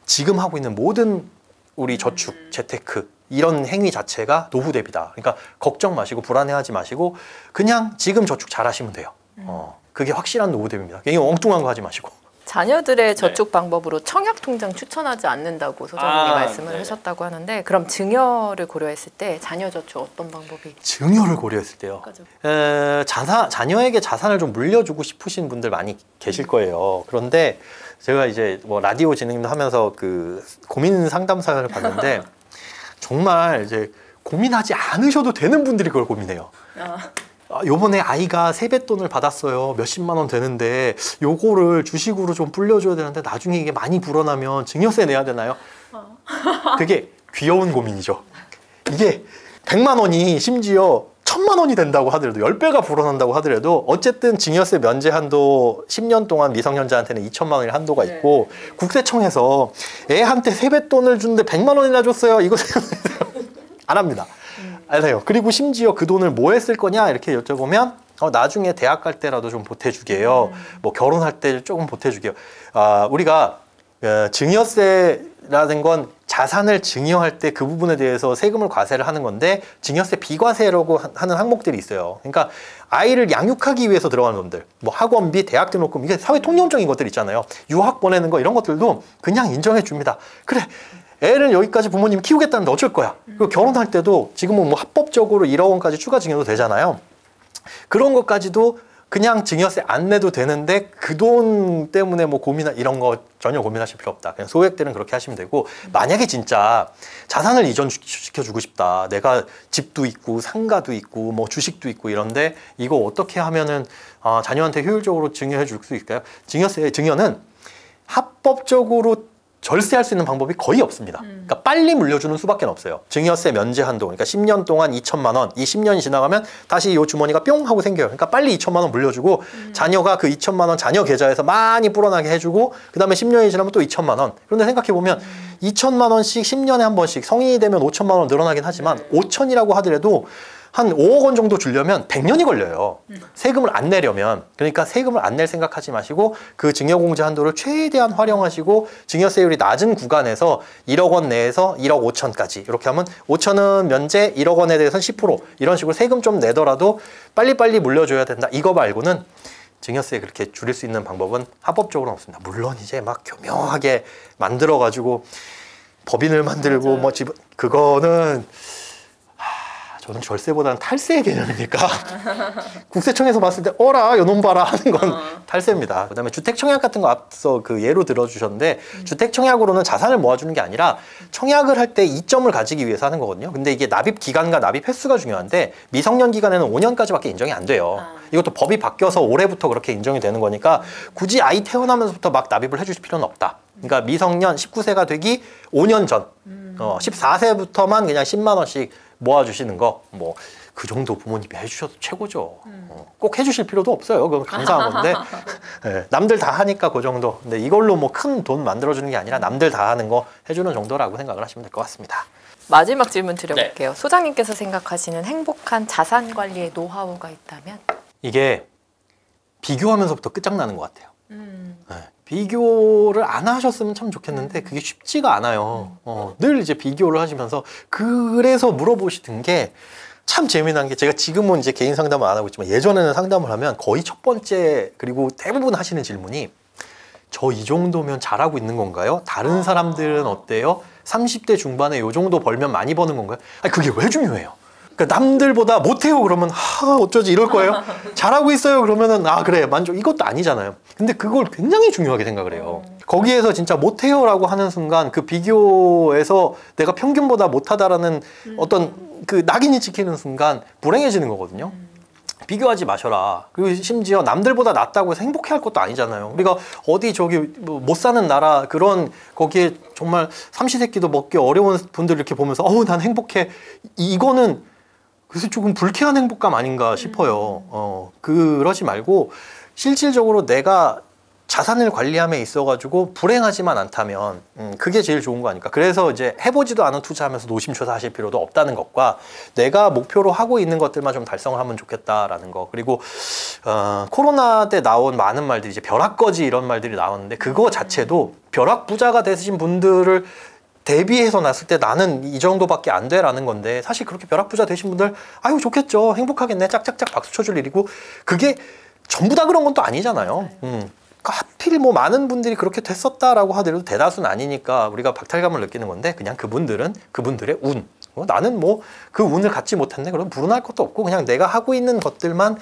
지금 하고 있는 모든 우리 저축, 재테크 이런 행위 자체가 노후 대비다. 그러니까 걱정 마시고 불안해하지 마시고 그냥 지금 저축 잘 하시면 돼요. 그게 확실한 노후 대비입니다. 이게 엉뚱한 거 하지 마시고. 자녀들의 저축 방법으로 청약통장 추천하지 않는다고 소장님이 말씀을 네. 하셨다고 하는데 그럼 증여를 고려했을 때 자녀 저축 어떤 방법이? 증여를 고려했을 때요. 자녀에게 자산을 좀 물려주고 싶으신 분들 많이 계실 거예요. 그런데 제가 이제 뭐 라디오 진행도 하면서 그 고민 상담사를 봤는데 정말 이제 고민하지 않으셔도 되는 분들이 그걸 고민해요. 요번에 아이가 세뱃돈을 받았어요. 몇십만 원 되는데 요거를 주식으로 좀 불려줘야 되는데 나중에 이게 많이 불어나면 증여세 내야 되나요? 되게 귀여운 고민이죠. 이게 100만 원이 심지어 1000만 원이 된다고 하더라도 10배가 불어난다고 하더라도 어쨌든 증여세 면제 한도 10년 동안 미성년자한테는 2천만 원의 한도가 있고 국세청에서 애한테 세뱃돈을 주는데 100만 원이나 줬어요. 이거 안 합니다. 알아요. 그리고 심지어 그 돈을 뭐 했을 거냐 이렇게 여쭤보면 나중에 대학 갈 때라도 좀 보태주게요. 뭐 결혼할 때 조금 보태주게요. 우리가 증여세라는 건 자산을 증여할 때 그 부분에 대해서 세금을 과세를 하는 건데 증여세 비과세라고 하는 항목들이 있어요. 그러니까 아이를 양육하기 위해서 들어가는 돈들, 뭐 학원비, 대학 등록금 이게 사회 통념적인 것들 있잖아요. 유학 보내는 거 이런 것들도 그냥 인정해 줍니다. 그래. 애를 여기까지 부모님이 키우겠다는데 어쩔 거야. 그리고 결혼할 때도 지금은 뭐 합법적으로 1억 원까지 추가 증여도 되잖아요. 그런 것까지도 그냥 증여세 안 내도 되는데 그 돈 때문에 뭐 이런 거 전혀 고민하실 필요 없다. 그냥 소액들은 그렇게 하시면 되고 만약에 진짜 자산을 이전시켜주고 싶다. 내가 집도 있고 상가도 있고 뭐 주식도 있고 이런데 이거 어떻게 하면은 자녀한테 효율적으로 증여해 줄 수 있을까요? 증여는 합법적으로 절세할 수 있는 방법이 거의 없습니다. 그러니까 빨리 물려주는 수밖에 없어요. 증여세 면제 한도, 그러니까 10년 동안 2천만 원, 이 10년이 지나가면 다시 이 주머니가 뿅 하고 생겨요. 그러니까 빨리 2천만 원 물려주고 자녀가 그 2천만 원 자녀 계좌에서 많이 불어나게 해주고 그 다음에 10년이 지나면 또 2천만 원. 그런데 생각해보면 2천만 원씩 10년에 한 번씩 성인이 되면 5천만 원 늘어나긴 하지만 5천이라고 하더라도 한 5억 원 정도 주려면 100년이 걸려요. 세금을 안 내려면. 그러니까 세금을 안 낼 생각하지 마시고 그 증여공제 한도를 최대한 활용하시고 증여세율이 낮은 구간에서 1억 원 내에서 1억 5천까지 이렇게 하면 5천은 면제, 1억 원에 대해서는 10% 이런 식으로 세금 좀 내더라도 빨리빨리 물려줘야 된다. 이거 말고는 증여세 그렇게 줄일 수 있는 방법은 합법적으로는 없습니다. 물론 이제 막 교묘하게 만들어가지고 법인을 만들고 뭐 그거는 저는 절세보다는 탈세의 개념이니까 국세청에서 봤을 때 어라 요놈 봐라 하는 건 탈세입니다. 그다음에 주택청약 같은 거 앞서 그 예로 들어주셨는데 주택청약으로는 자산을 모아주는 게 아니라 청약을 할 때 이점을 가지기 위해서 하는 거거든요. 근데 이게 납입 기간과 납입 횟수가 중요한데 미성년 기간에는 5년까지밖에 인정이 안 돼요. 이것도 법이 바뀌어서 올해부터 그렇게 인정이 되는 거니까 굳이 아이 태어나면서부터 막 납입을 해주실 필요는 없다. 그러니까 미성년 19세가 되기 5년 전 14세부터만 그냥 10만 원씩 모아주시는 거 뭐 그 정도 부모님이 해주셔도 최고죠. 꼭 해주실 필요도 없어요. 그건 감사한 건데 네, 남들 다 하니까 그 정도. 근데 이걸로 뭐 큰 돈 만들어주는 게 아니라 남들 다 하는 거 해주는 정도라고 생각을 하시면 될 것 같습니다. 마지막 질문 드려볼게요. 소장님께서 생각하시는 행복한 자산 관리의 노하우가 있다면? 이게 비교하면서부터 끝장나는 것 같아요. 네, 비교를 안 하셨으면 참 좋겠는데 그게 쉽지가 않아요. 늘 이제 비교를 하시면서 그래서 물어보시던 게 참 재미난 게 제가 지금은 이제 개인 상담을 안 하고 있지만 예전에는 상담을 하면 거의 첫 번째 그리고 대부분 하시는 질문이 저 이 정도면 잘하고 있는 건가요? 다른 사람들은 어때요? 30대 중반에 요 정도 벌면 많이 버는 건가요? 아니 그게 왜 중요해요? 그러니까 남들보다 못해요 그러면 어쩌지 이럴 거예요. 잘하고 있어요 그러면은 그래 만족 이것도 아니잖아요. 근데 그걸 굉장히 중요하게 생각을 해요. 거기에서 진짜 못해요라고 하는 순간 그 비교에서 내가 평균보다 못하다라는 어떤 그 낙인이 찍히는 순간 불행해지는 거거든요. 비교하지 마셔라. 그리고 심지어 남들보다 낫다고 해서 행복해할 것도 아니잖아요. 우리가 어디 저기 못 사는 나라 그런 거기에 정말 삼시세끼도 먹기 어려운 분들 이렇게 보면서 난 행복해. 이거는 그래서 조금 불쾌한 행복감 아닌가 싶어요. 그러지 말고 실질적으로 내가 자산을 관리함에 있어가지고 불행하지만 않다면 그게 제일 좋은 거 아닐까. 그래서 이제 해보지도 않은 투자하면서 노심초사하실 필요도 없다는 것과 내가 목표로 하고 있는 것들만 좀 달성을 하면 좋겠다라는 거. 그리고 코로나 때 나온 많은 말들이 이제 벼락거지 이런 말들이 나왔는데 그거 자체도 벼락부자가 되신 분들을 대비해서 났을 때 나는 이 정도밖에 안 돼라는 건데 사실 그렇게 벼락부자 되신 분들 아유 좋겠죠. 행복하겠네. 짝짝짝 박수 쳐줄 일이고 그게 전부 다 그런 건 또 아니잖아요. 하필 뭐 많은 분들이 그렇게 됐었다라고 하더라도 대다수는 아니니까 우리가 박탈감을 느끼는 건데 그냥 그분들은 그분들의 운. 나는 뭐 그 운을 갖지 못했네. 그럼 불운할 것도 없고 그냥 내가 하고 있는 것들만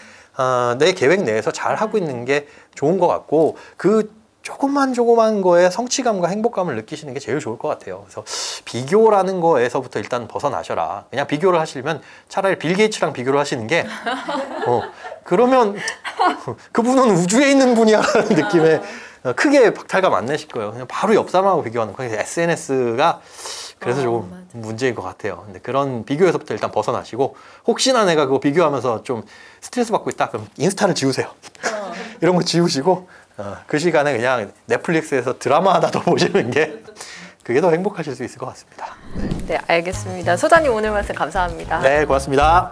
내 계획 내에서 잘 하고 있는 게 좋은 것 같고 그 조그만 거에 성취감과 행복감을 느끼시는 게 제일 좋을 것 같아요. 그래서 비교라는 거에서부터 일단 벗어나셔라. 그냥 비교를 하시려면 차라리 빌 게이츠랑 비교를 하시는 게 그러면 그분은 우주에 있는 분이야라는 느낌에 크게 박탈감 안 내실 거예요. 그냥 바로 옆 사람하고 비교하는 거예요. SNS가 그래서 조금 맞아. 문제인 것 같아요. 근데 그런 비교에서부터 일단 벗어나시고 혹시나 내가 그거 비교하면서 좀 스트레스 받고 있다 그럼 인스타를 지우세요. 이런 거 지우시고 그 시간에 그냥 넷플릭스에서 드라마 하나 더 보시는 게 그게 더 행복하실 수 있을 것 같습니다. 네, 알겠습니다. 소장님 오늘 말씀 감사합니다. 네, 고맙습니다.